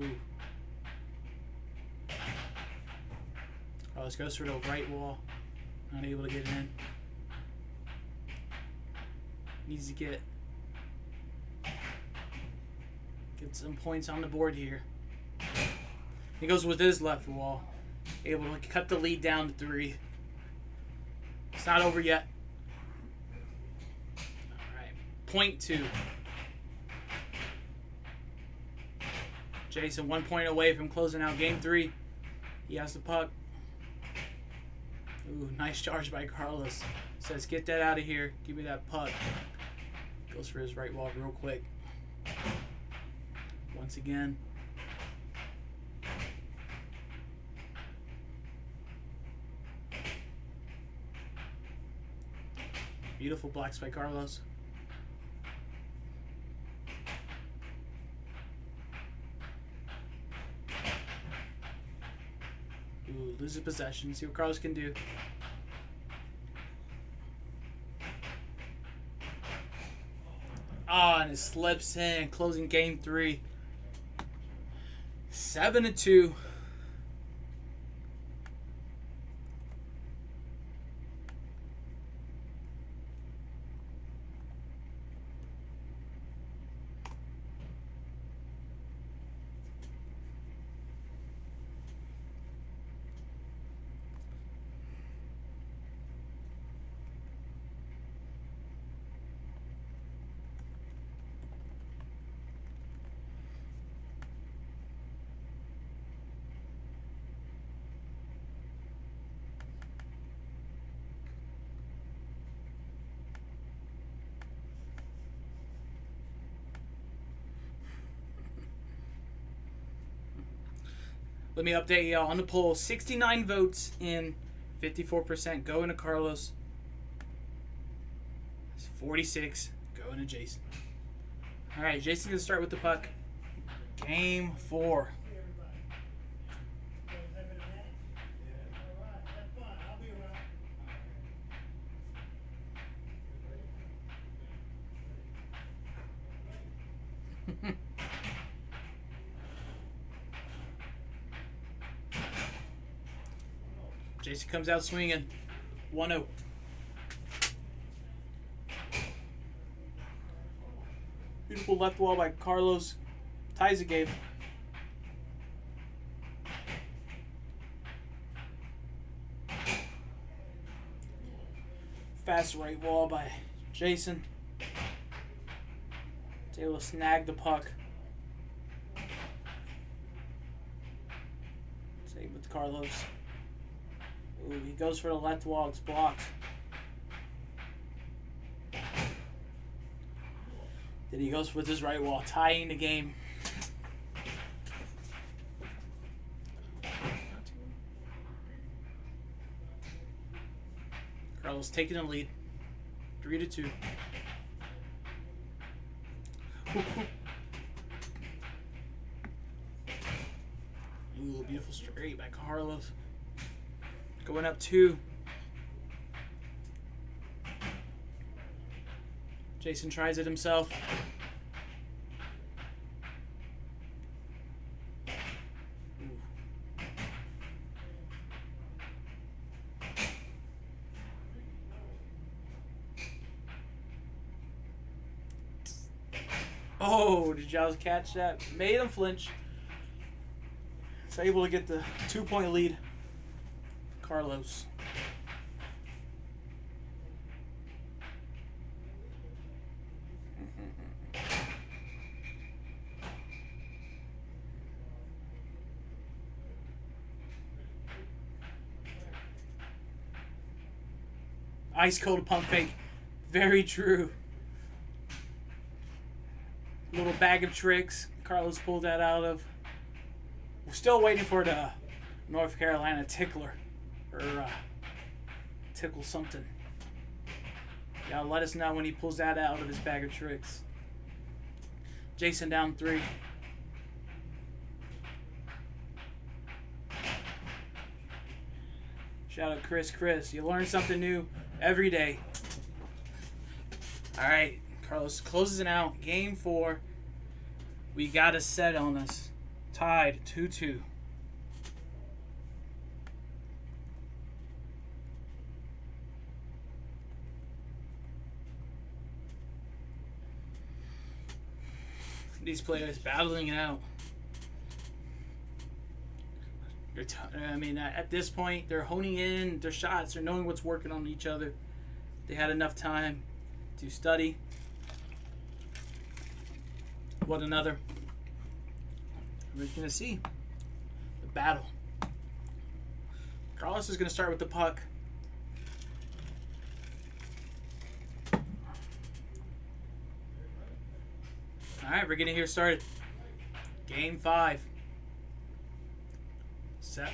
Ooh. Carlos goes for the right wall. Not able to get in. Needs to get some points on the board here. He goes with his left wall. Able to cut the lead down to 3. It's not over yet. Alright. Point 2. Jason 1 point away from closing out game 3. He has the puck. Ooh, nice charge by Carlos. Says, get that out of here. Give me that puck. Goes for his right wall real quick. Once again. Beautiful blocks by Carlos. Ooh, loses possession. See what Carlos can do. Ah, and it slips in, closing game 3. 7-2. Let me update y'all on the poll. 69 votes in, 54% going to Carlos. 46 going to Jason. All right, Jason's going to start with the puck. Game 4. Jason comes out swinging. 1-0. Beautiful left wall by Carlos. Ties the game. Fast right wall by Jason. He's able to snag the puck. Same with Carlos. Ooh, he goes for the left wall. It's blocked. Then he goes with his right wall, tying the game. Carlos taking the lead. 3-2. Ooh, beautiful straight by Carlos. Going up 2. Jason tries it himself. Ooh. Oh, did y'all catch that? Made him flinch. He's able to get the 2-point lead. Carlos. Ice cold pump fake. Very true. Little bag of tricks Carlos pulled that out of. We're still waiting for the North Carolina tickler. Or tickle something. Y'all let us know when he pulls that out of his bag of tricks. Jason down 3. Shout out Chris. You learn something new every day. Alright, Carlos closes it out. Game 4. We got a set on us. Tied 2-2. These players battling it out. I mean, at this point, they're honing in their shots. They're knowing what's working on each other. They had enough time to study one another. We're going to see the battle. Carlos is going to start with the puck. All right, we're getting here started. Game 5. Set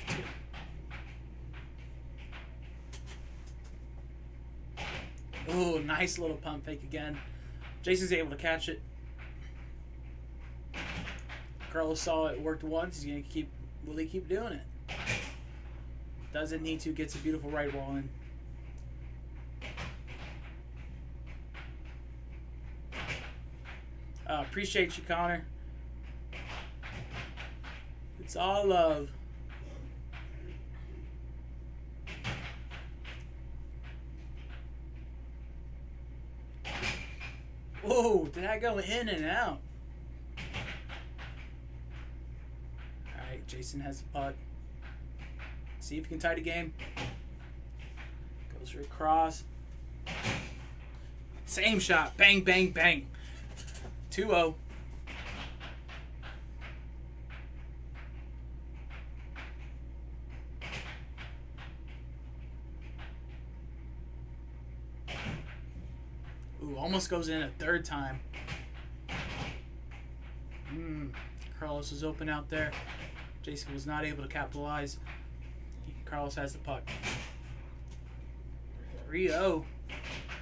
2. Oh, nice little pump fake again. Jason's able to catch it. Carlos saw it worked once. He's gonna keep. Will he keep doing it? Doesn't need to. Gets a beautiful right wall in. Appreciate you, Connor. It's all love. Whoa, did that go in and out? Alright, Jason has the puck. See if he can tie the game. Goes for a cross. Same shot. Bang, bang, bang. 2-0. Ooh, almost goes in a third time. Carlos is open out there. Jason was not able to capitalize. Carlos has the puck. 3-0.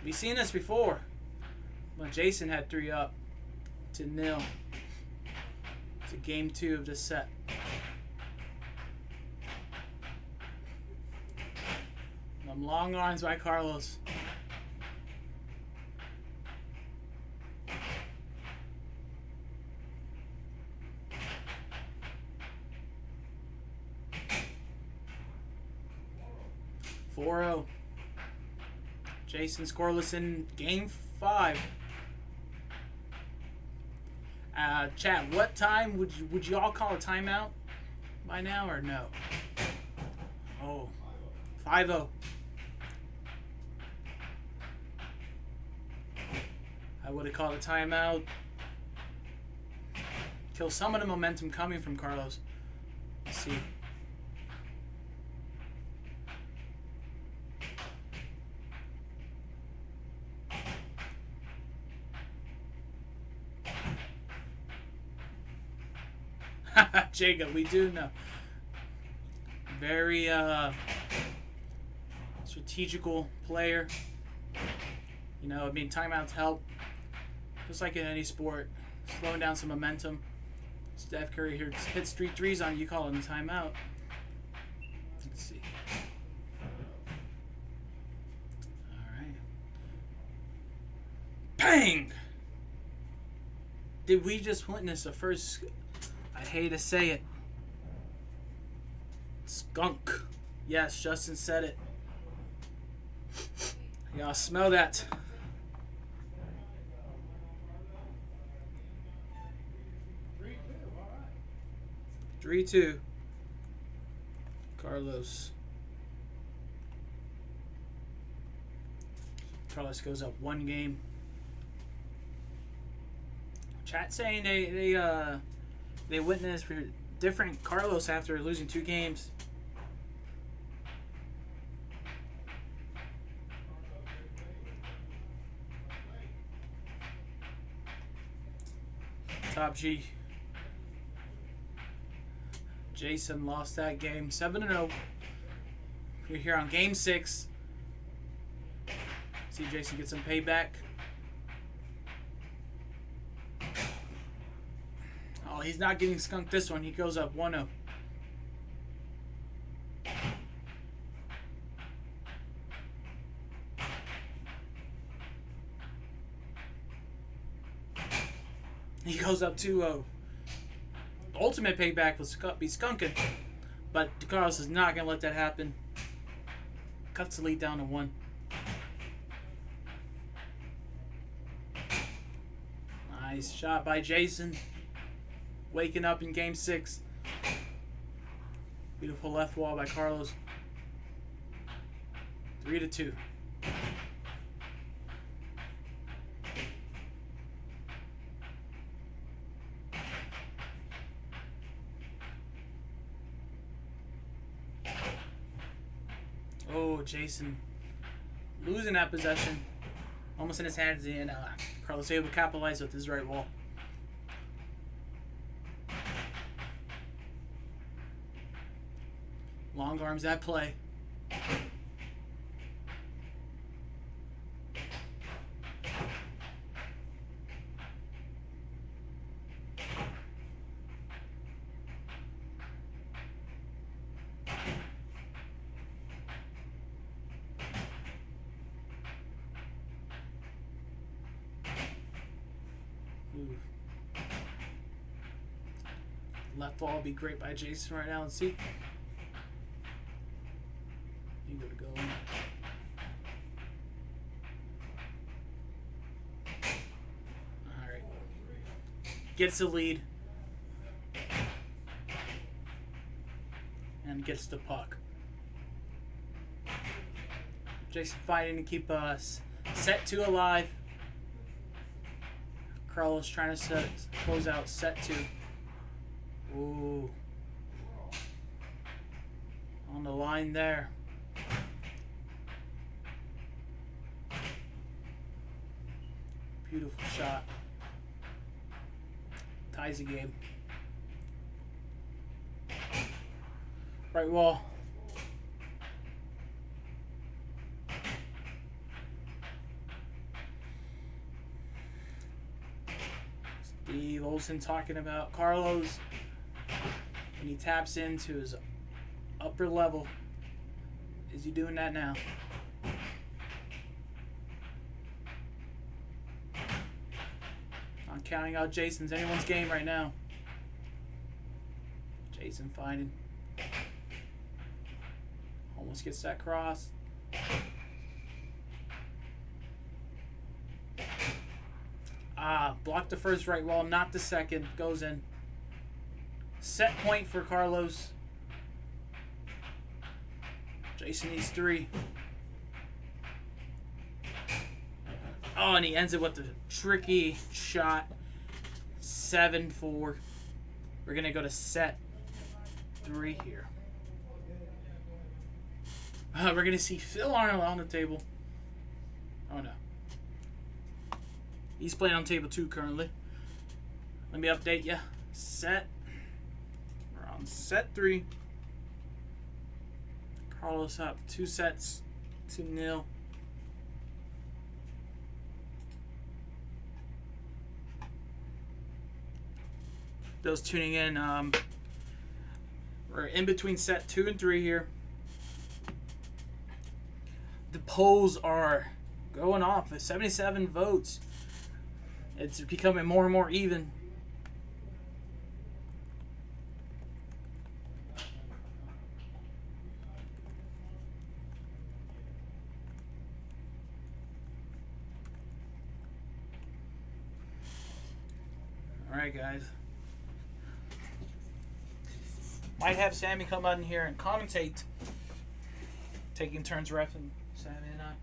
We've seen this before. When Jason had 3 up to 0. It's a game 2 of this set. Them long arms by Carlos. Jason scoreless in game 5. Chat, what time would you all call a timeout by now or no? Oh, 5-0. I would have called a timeout. Kill some of the momentum coming from Carlos. Let's see. Jacob, we do know. Very strategical player. You know, I mean, timeouts help. Just like in any sport. Slowing down some momentum. Steph Curry here hits 3 threes on you, call it a timeout. Let's see. Alright. Bang! Did we just witness the first... I hate to say it. Skunk. Yes, Justin said it. Y'all smell that. Three, 3-2. Carlos. Carlos goes up 1 game. Chat saying they witnessed for different Carlos after losing 2 games. Top G. Jason lost that game 7-0. We're here on game 6. See Jason get some payback. Oh, he's not getting skunked this one. He goes up 1-0. He goes up 2-0. ultimate payback will be skunking. But Carlos is not going to let that happen. Cuts the lead down to 1. Nice shot by Jason. Waking up in game 6. Beautiful left wall by Carlos. 3-2. Oh, Jason losing that possession. Almost in his hands, and Carlos able to capitalize with his right wall. Long arms at play. Left ball would be great by Jason right now. Let's see. You gotta go. Alright. Gets the lead. And gets the puck. Jason fighting to keep set 2 alive. Carlos trying to close out set 2. Ooh. On the line there. Beautiful shot. Ties the game. Right wall. Steve Olsen talking about Carlos. When he taps into his upper level. Is he doing that now? Not counting out Jason's anyone's game right now. Jason finding. Almost gets that cross. Blocked the first right wall, not the second. Goes in. Set point for Carlos. Jason needs 3. Oh, and he ends it with a tricky shot. 7-4. We're going to go to set 3 here. We're going to see Phil Arnold on the table. Oh, no. He's playing on table 2 currently. Let me update you. Set. We're on set 3. Carlos up 2 sets to 0. Those tuning in, we're in between set 2 and 3 here. The polls are going off at 77 votes. It's becoming more and more even. Alright, guys. Might have Sammy come out in here and commentate. Taking turns reffing, Sammy and I.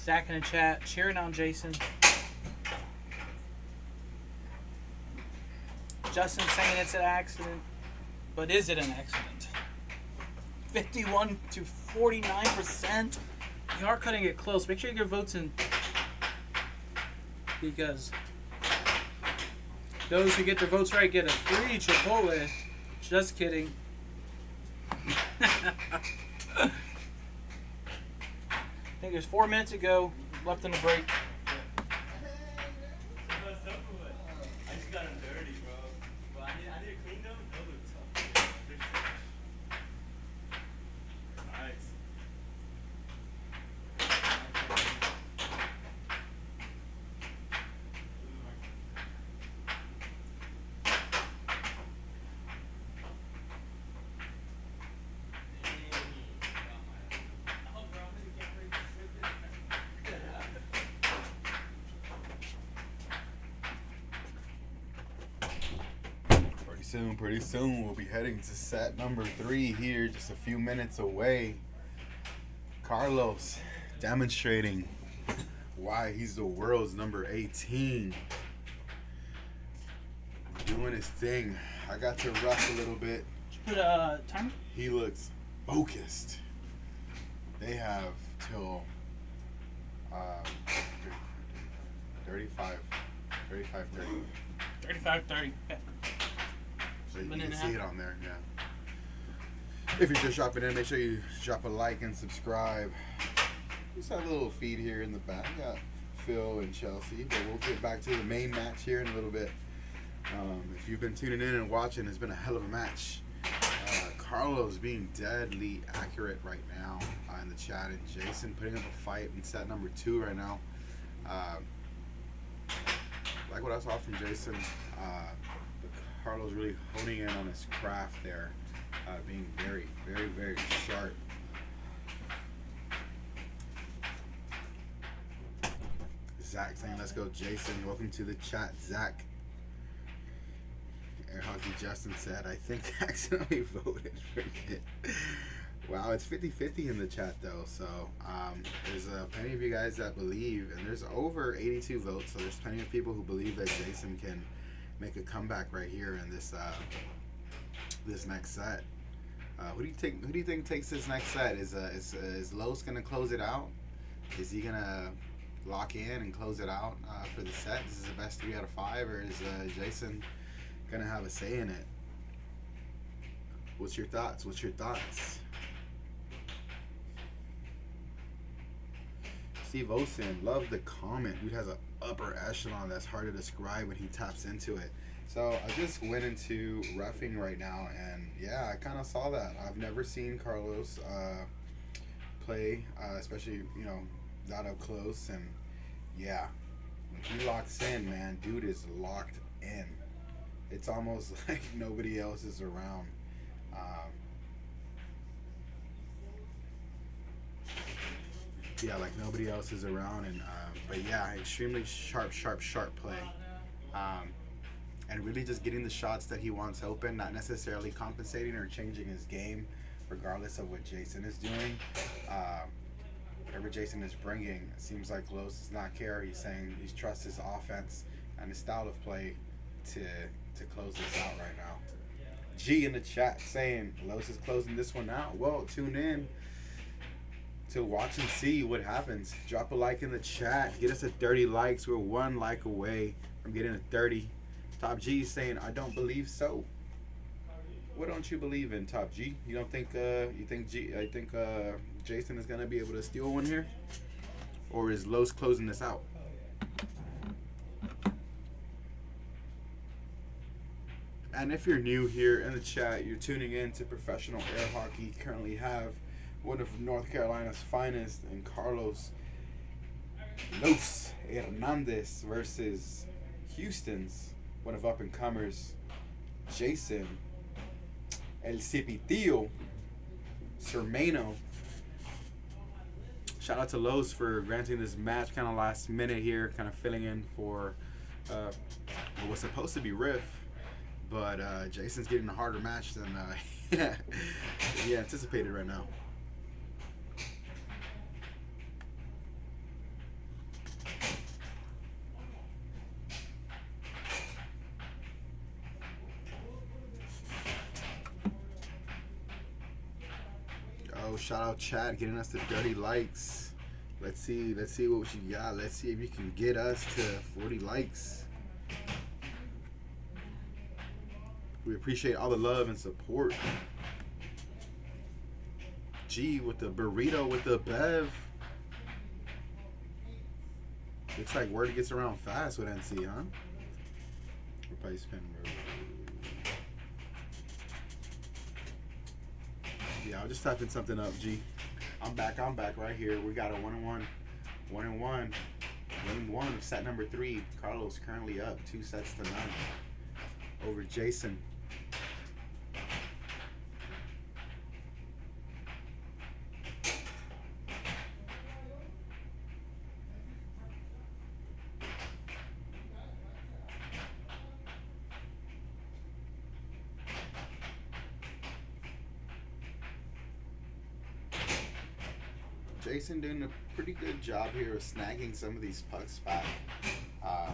Zach in the chat cheering on Jason. Justin saying it's an accident, but is it an accident? 51 to 49%. You are cutting it close. Make sure you get votes in, because those who get their votes right get a free Chipotle. Just kidding. I think there's 4 minutes to go left in the break. I just got them dirty, bro. But I need to clean them. Those look tough. Nice. Pretty soon we'll be heading to set number 3 here, just a few minutes away. Carlos demonstrating why he's the world's number 18. Doing his thing. I got to rush a little bit. Put a timer? He looks focused. They have till 35, 30. 35-30. Okay. So you Minute can and a see half. it on there, yeah. If you're just dropping in, make sure you drop a like and subscribe. Just have a little feed here in the back. We got Phil and Chelsea, but we'll get back to the main match here in a little bit. If you've been tuning in and watching, it's been a hell of a match. Carlos being deadly accurate right now in the chat, and Jason putting up a fight in set number 2 right now. Like what I saw from Jason, Carlos really honing in on his craft there, being very, very, very sharp. Zach saying, let's go, Jason. Welcome to the chat, Zach. Air Hockey Justin said, I think I accidentally voted for it. Wow, it's 50-50 in the chat, though. So there's plenty of you guys that believe, and there's over 82 votes, so there's plenty of people who believe that Jason can make a comeback right here in this this next set. Who do you think takes this next set? Is Los gonna close it out? Is he gonna lock in and close it out for the set? Is this the best 3 out of 5, or is Jason gonna have a say in it? What's your thoughts? Steve Osen, love the comment. Dude has an upper echelon that's hard to describe when he taps into it. So I just went into roughing right now, and yeah, I kind of saw that. I've never seen Carlos play, especially, you know, that up close. And yeah, when he locks in, man, dude is locked in. It's almost like nobody else is around. Yeah, like nobody else is around, and but yeah, extremely sharp play, and really just getting the shots that he wants open, not necessarily compensating or changing his game, regardless of what Jason is doing. Whatever Jason is bringing, it seems like Los does not care. He's saying he trusts his offense and his style of play to close this out right now. G in the chat saying Los is closing this one out. Well, tune in to watch and see what happens. Drop a like in the chat. Get us a 30 likes. We're 1 like away from getting a 30. Top G is saying, I don't believe so. What don't you believe in, Top G? You don't think Jason is gonna be able to steal one here? Or is Los closing this out? And if you're new here in the chat, you're tuning in to Professional Air Hockey. Currently have one of North Carolina's finest, and Carlos Los Hernandez versus Houston's one of up-and-comers, Jason El Cipitillo Cermeno. Shout out to Los for granting this match kind of last minute here, kind of filling in for what was supposed to be Riff. But Jason's getting a harder match than he anticipated right now. shout out chat, getting us the dirty likes. Let's see what you got. Let's see if you can get us to 40 likes. We appreciate all the love and support. G with the burrito with the Bev. Looks like word gets around fast with NC, huh? Replace pin. Yeah, I'll just type in something up, G. I'm back right here. We got a 1-1. 1-1. Game 1 of set number 3. Carlos currently up 2 sets to 9 over Jason. Jason doing a pretty good job here of snagging some of these pucks back. On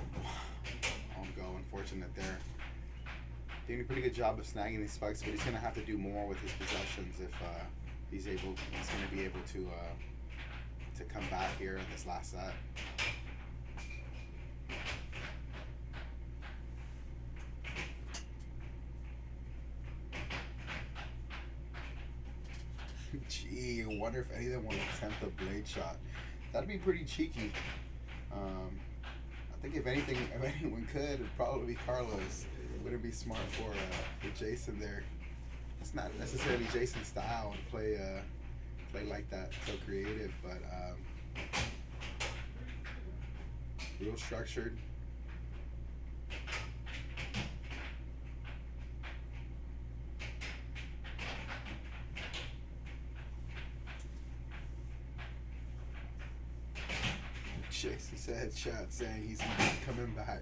go, unfortunate there. Doing a pretty good job of snagging these pucks, but he's going to have to do more with his possessions if he's going to be able to come back here in this last set. Gee, I wonder if any of them will attempt a blade shot. That'd be pretty cheeky. I think if anyone could, it'd probably be Carlos. It wouldn't be smart for Jason there. It's not necessarily Jason's style to play like that, so creative, but real structured. Jason said chat saying he's not coming back.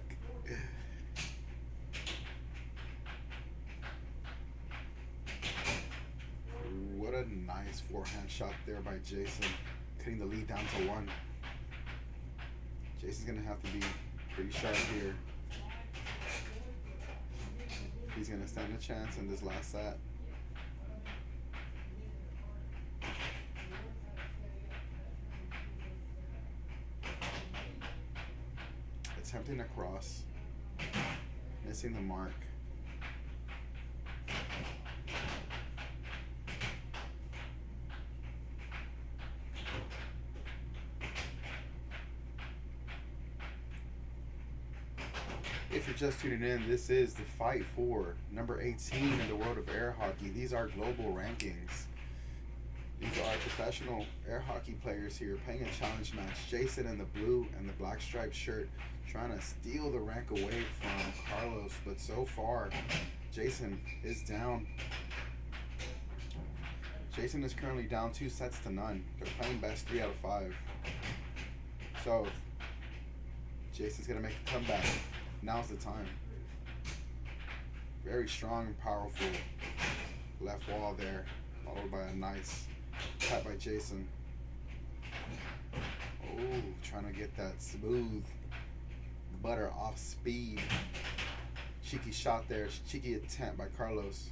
What a nice forehand shot there by Jason, cutting the lead down to 1. Jason's gonna have to be pretty sharp here. He's gonna stand a chance in this last set. Attempting a cross, missing the mark. If you're just tuning in, this is the fight for number 18 in the world of air hockey. These are global rankings. These are professional air hockey players here playing a challenge match. Jason in the blue and the black striped shirt trying to steal the rank away from Carlos, but so far Jason is down. Jason is currently down 2 sets to none. They're playing best 3 out of 5. So Jason's gonna make a comeback. Now's the time. Very strong and powerful left wall there, followed by a nice cut by Jason. Oh, trying to get that smooth butter off speed. Cheeky shot there, cheeky attempt by Carlos.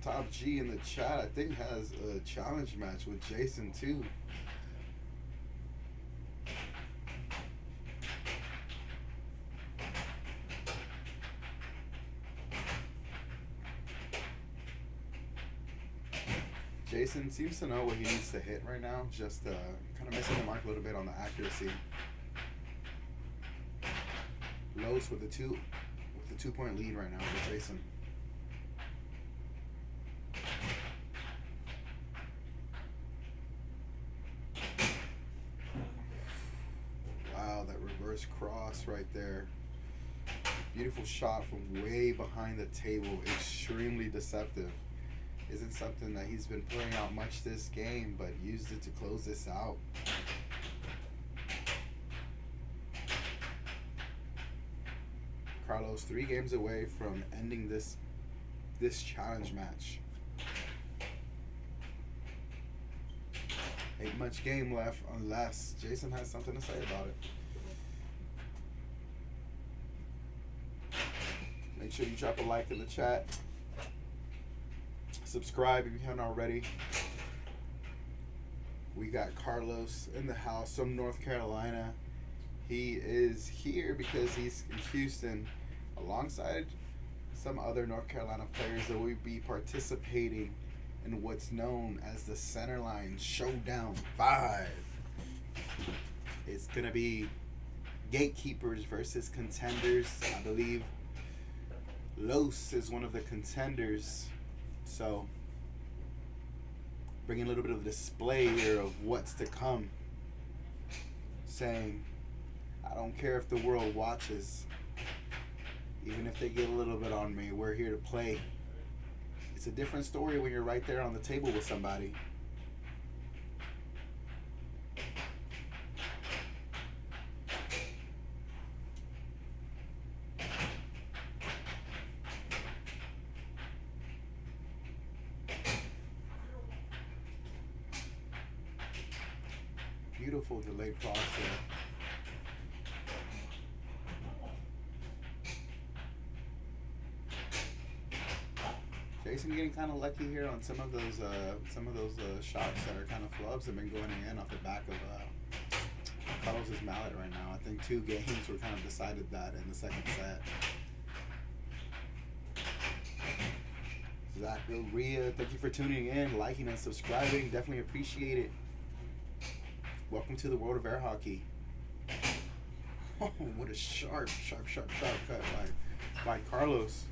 Top G in the chat, I think, has a challenge match with Jason too. Jason seems to know what he needs to hit right now, just kind of missing the mark a little bit on the accuracy. Los with the 2-point lead right now for Jason. Wow, that reverse cross right there. Beautiful shot from way behind the table. Extremely deceptive. Isn't something that he's been putting out much this game, but used it to close this out. Carlos 3 games away from ending this challenge match. Ain't much game left unless Jason has something to say about it. Make sure you drop a like in the chat. Subscribe if you haven't already. We got Carlos in the house from North Carolina. He is here because he's in Houston alongside some other North Carolina players that will be participating in what's known as the Centerline Showdown 5. It's going to be gatekeepers versus contenders. I believe Los is one of the contenders. So, bringing a little bit of a display here of what's to come. Saying, I don't care if the world watches. Even if they get a little bit on me, we're here to play. It's a different story when you're right there on the table with somebody. Beautiful delayed cross there. Jason getting kind of lucky here on some of those shots that are kind of flubs have been going in off the back of Carlos's mallet right now. I think 2 games were kind of decided that in the second set. Zach Ria, thank you for tuning in, liking and subscribing. Definitely appreciate it. Welcome to the world of air hockey. Oh, what a sharp cut by Carlos.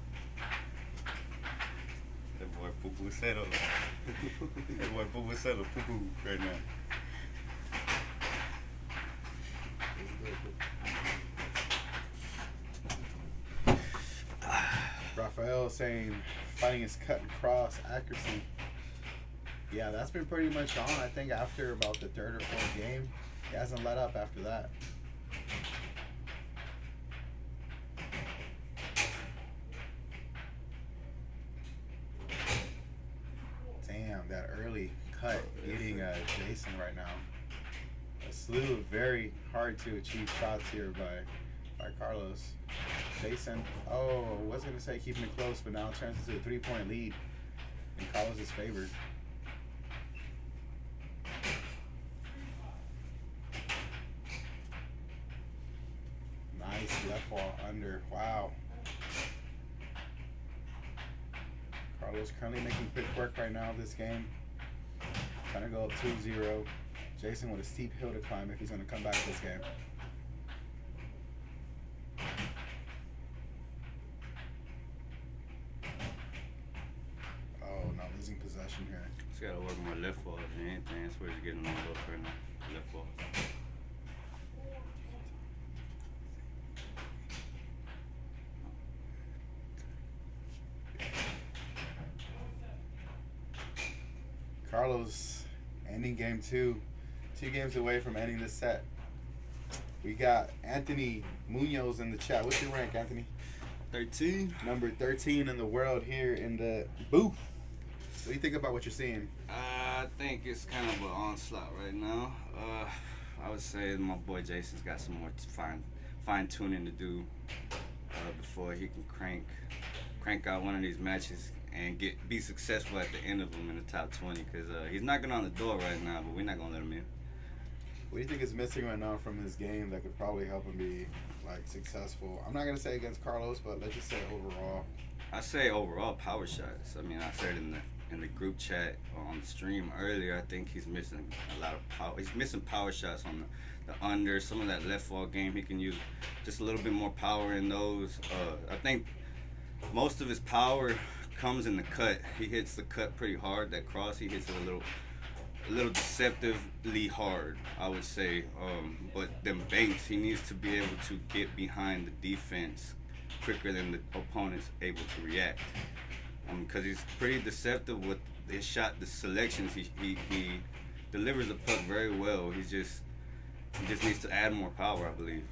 That boy poo-poo settled. That boy poo-poo settled poo-poo right now. Raphael saying fighting his cut and cross accuracy. Yeah, that's been pretty much on. I think after about the 3rd or 4th game, he hasn't let up after that. Damn, that early cut getting Jason right now. A slew of very hard to achieve shots here by Carlos. Jason, oh, I was going to say keeping it close, but now it turns into a 3-point lead in Carlos' favor. Nice left ball under. Wow. Carlos currently making quick work right now of this game. Trying to go up 2-0. Jason with a steep hill to climb if he's going to come back this game. Oh, not losing possession here. Just gotta work more left ball than anything. That's where he's getting on those right now. Left ball. Carlos ending game 2. 2 games away from ending the set. We got Anthony Munoz in the chat. What's your rank, Anthony? 13. Number 13 in the world here in the booth. What do you think about what you're seeing? I think it's kind of an onslaught right now. I would say my boy Jason's got some more fine tuning to do before he can crank out one of these matches and be successful at the end of them in the top 20. Because he's knocking on the door right now, but we're not gonna let him in. What do you think is missing right now from his game that could probably help him be successful? I'm not gonna say against Carlos, but let's just say overall. I say overall power shots. I mean, I said in the group chat on the stream earlier, I think he's missing a lot of power. He's missing power shots on the under. Some of that left ball game, he can use just a little bit more power in those. I think most of his power comes in the cut. He hits the cut pretty hard. That cross, he hits it a little deceptively hard, I would say. But them banks, he needs to be able to get behind the defense quicker than the opponent's able to react. Because he's pretty deceptive with his shot, the selections. He delivers the puck very well. He just needs to add more power, I believe,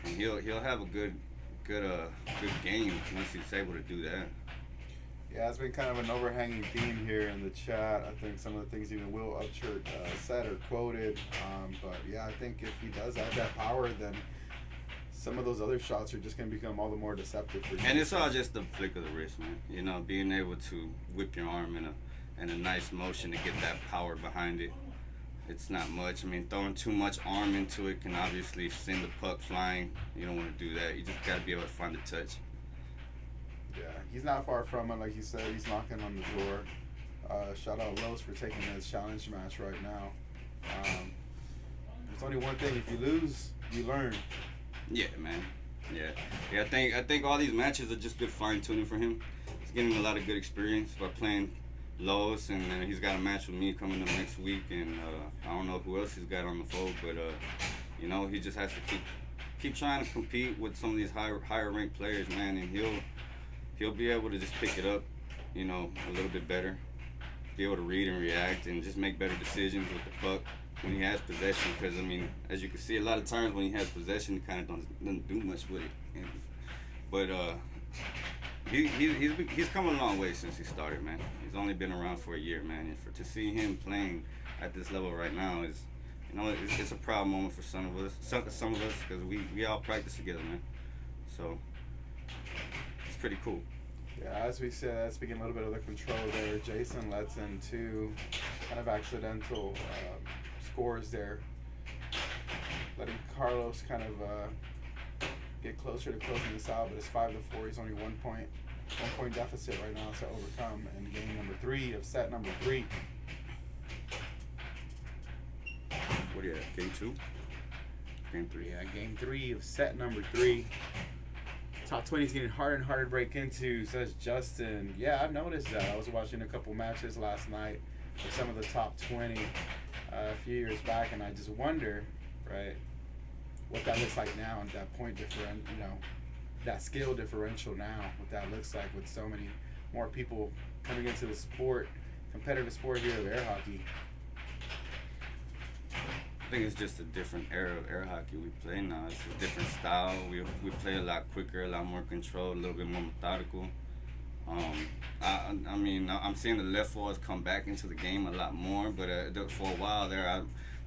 and he'll have a good game once he's able to do that. Yeah, it's been kind of an overhanging theme here in the chat. I think some of the things even Will Upchurch said or quoted. But yeah, I think if he does have that power, then some of those other shots are just going to become all the more deceptive for him. And it's all just the flick of the wrist, man. You know, being able to whip your arm in a nice motion to get that power behind it. It's not much. I mean, throwing too much arm into it can obviously send the puck flying. You don't want to do that. You just got to be able to find the touch. Yeah, he's not far from it. Like you said, he's knocking on the door. Shout out Los for taking this challenge match right now. There's only one thing: if you lose, you learn. Yeah, man. Yeah. I think all these matches are just good fine tuning for him. He's getting a lot of good experience by playing Lowe's, and then he's got a match with me coming up next week, and I don't know who else he's got on the fold, but you know, he just has to keep trying to compete with some of these higher ranked players, man, and he'll be able to just pick it up, you know, a little bit better, be able to read and react, and just make better decisions with the puck when he has possession. Because I mean, as you can see, a lot of times when he has possession, he kind of doesn't do much with it. But he's come a long way since he started, man. He's only been around for a year, man, and to see him playing at this level right now is, you know, it's a proud moment for some of us, because we all practice together, man. So it's pretty cool. Yeah, as we said, that's speaking a little bit of the control there. Jason lets in two kind of accidental scores there, letting Carlos kind of get closer to closing this out, but it's 5-4. He's only 1 point deficit right now to overcome in game number 3 of set number 3. What are you at? Game 2? Game 3. Yeah, game 3 of set number 3. Top 20 is getting harder and harder to break into, says Justin. Yeah, I've noticed that. I was watching a couple matches last night with some of the top 20 a few years back, and I just wonder, right, what that looks like now and that point differential, you know, that skill differential now, what that looks like with so many more people coming into the sport, competitive sport here of air hockey. I think it's just a different era of air hockey we play now. It's a different style. We play a lot quicker, a lot more controlled, a little bit more methodical. I mean, I'm seeing the left walls come back into the game a lot more, but for a while there, a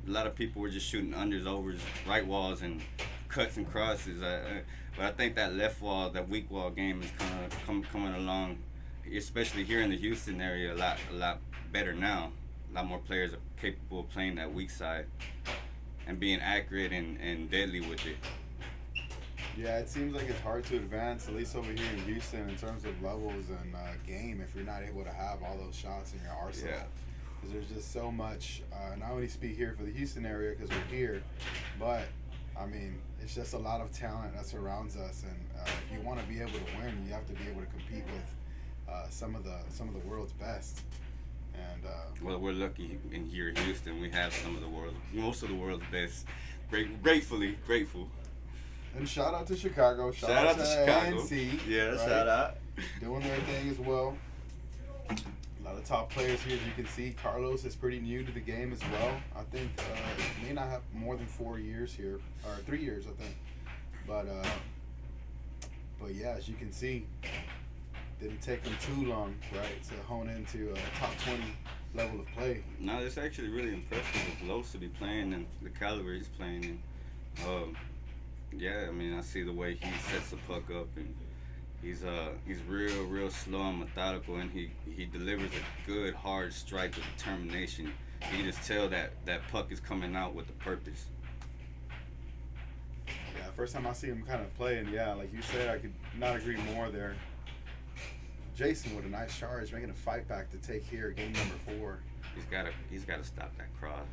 lot of people were just shooting unders, overs, right walls, and cuts and crosses. But I think that left wall, that weak wall game is kind of coming along, especially here in the Houston area, a lot better now. A lot more players are capable of playing that weak side and being accurate and deadly with it. Yeah, it seems like it's hard to advance, at least over here in Houston, in terms of levels and game, if you're not able to have all those shots in your arsenal. Yeah. Because there's just so much, and I only speak here for the Houston area because we're here, but, I mean, it's just a lot of talent that surrounds us, and if you want to be able to win, you have to be able to compete with some of the world's best. And well, we're lucky in here in Houston. We have most of the world's best. Grateful. And shout out to Chicago. Shout out to Chicago. ANC. Yeah, right? shout out. Doing their thing as well. A lot of top players here, as you can see. Carlos is pretty new to the game as well. I think he may not have more than 4 years here, or 3 years, I think. But yeah, as you can see, didn't take him too long, right, to hone into a top 20 level of play. No, it's actually really impressive with Los to be playing and the caliber he's playing in. Yeah, I mean, I see the way he sets the puck up, and he's real slow and methodical, and he delivers a good hard strike with determination. You can just tell that puck is coming out with a purpose. Yeah, first time I see him kind of play, and yeah, like you said, I could not agree more there. Jason with a nice charge, making a fight back to take here, game number 4. He's gotta stop that cross.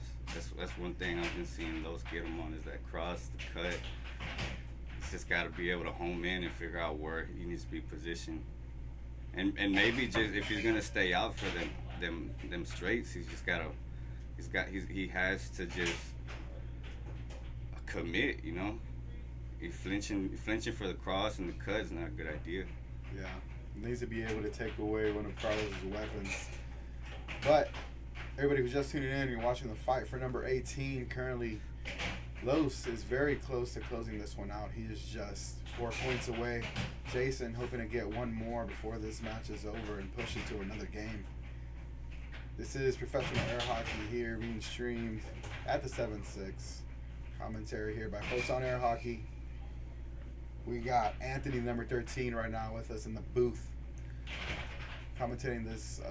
That's one thing I've been seeing Los get him on, is that cross, the cut. He's just gotta be able to home in and figure out where he needs to be positioned. And maybe just if he's gonna stay out for them straights, he has to just commit, you know. Flinching for the cross and the cut is not a good idea. Yeah. Needs to be able to take away one of Carlos' weapons. But everybody who's just tuning in, you're watching the fight for number 18, currently Los is very close to closing this one out. He is just 4 points away. Jason hoping to get one more before this match is over and push into another game. This is professional air hockey here being streamed at the 7-6. Commentary here by Photon Air Hockey. We got Anthony, number 13, right now with us in the booth, commentating this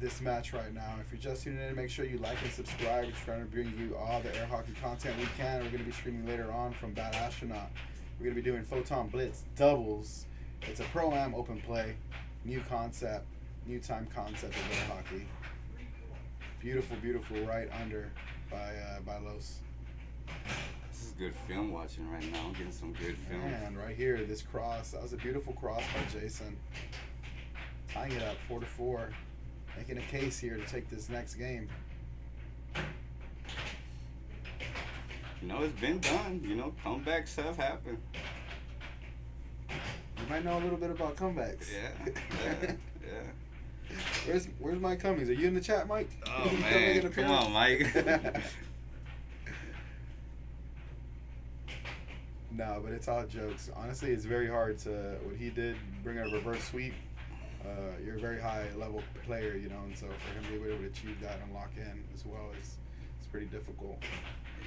this match right now. If you're just tuning in, make sure you like and subscribe. We're trying to bring you all the air hockey content we can. We're going to be streaming later on from Bad Astronaut. We're going to be doing Photon Blitz doubles. It's a Pro-Am open play, new concept, new time concept of air hockey. Beautiful, beautiful right under by Los. This is good film watching right now. I'm getting some good film. And right here, this cross. That was a beautiful cross by Jason. Tying it up 4-4. Making a case here to take this next game. You know, it's been done. You know, comebacks have happened. You might know a little bit about comebacks. Yeah. Where's Mike Cummings? Are you in the chat, Mike? Oh, man. Come on, Mike. No, but it's all jokes. Honestly, it's very hard to, what he did, bring a reverse sweep. You're a very high level player, you know, and so for him to be able to achieve that and lock in as well is it's pretty difficult.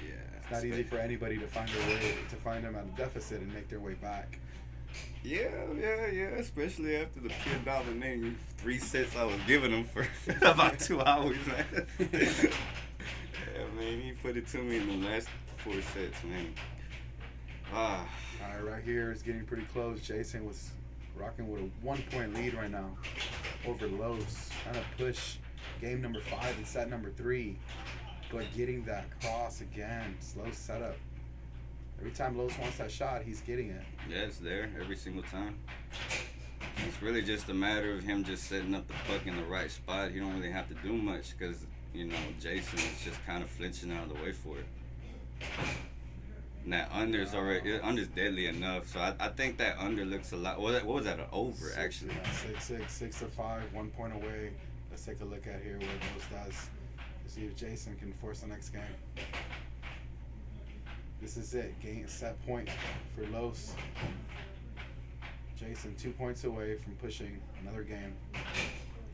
Yeah. It's not easy for anybody to find their way, to find them at a deficit and make their way back. Yeah, especially after the pure dominating 3 sets I was giving him for about 2 hours, man. Yeah, man, he put it to me in the last 4 sets, man. All right, right here is getting pretty close. Jason was rocking with a 1-point lead right now over Los, trying to push game number 5 and set number 3, but getting that cross again. Slow setup. Every time Los wants that shot, he's getting it. Yeah, it's there every single time. It's really just a matter of him just setting up the puck in the right spot. He don't really have to do much because, you know, Jason is just kind of flinching out of the way for it. And that under's under's deadly enough. So I think that under looks a lot. What was that? An over, actually? Yeah, 6-5, 1 point away. Let's take a look at here what Los does to see if Jason can force the next game. This is it. Game set point for Los. Jason 2 points away from pushing another game.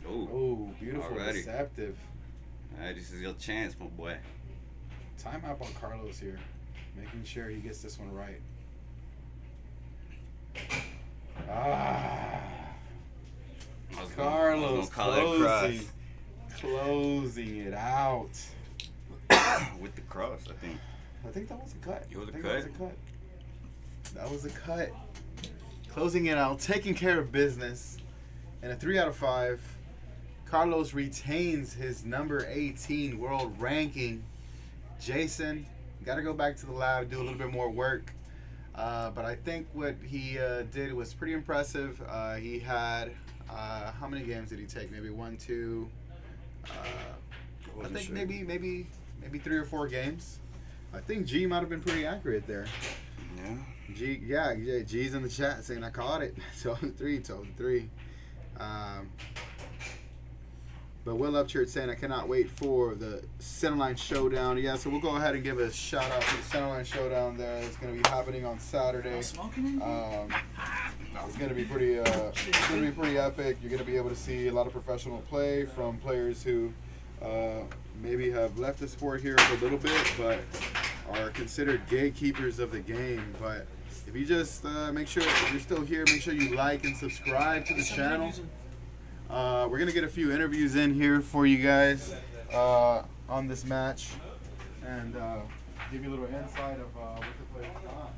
Oh, beautiful, already. deceptive. All right, this is your chance, my boy. Timeout on Carlos here, making sure he gets this one right. Carlos closing it out with the cross, I think. I think that was a cut. It was a I think cut? That was a cut. Closing it out, taking care of business. And a 3 out of 5. Carlos retains his number 18 world ranking. Jason, got to go back to the lab, do a little bit more work. But I think what he did was pretty impressive. He had, how many games did he take? Maybe 1, 2. I think sure. maybe 3 or 4 games. I think G might have been pretty accurate there. Yeah. G's in the chat saying I caught it. 12-3. But Will Upchurch saying I cannot wait for the Centerline Showdown. Yeah, so we'll go ahead and give a shout out to the Centerline Showdown there. It's going to be happening on Saturday. It's going to be pretty. It's going to be pretty epic. You're going to be able to see a lot of professional play from players who maybe have left the sport here for a little bit, but are considered gatekeepers of the game. But if you just make sure if you're still here, make sure you like and subscribe to the channel. We're gonna get a few interviews in here for you guys on this match, and give you a little insight of what the players got.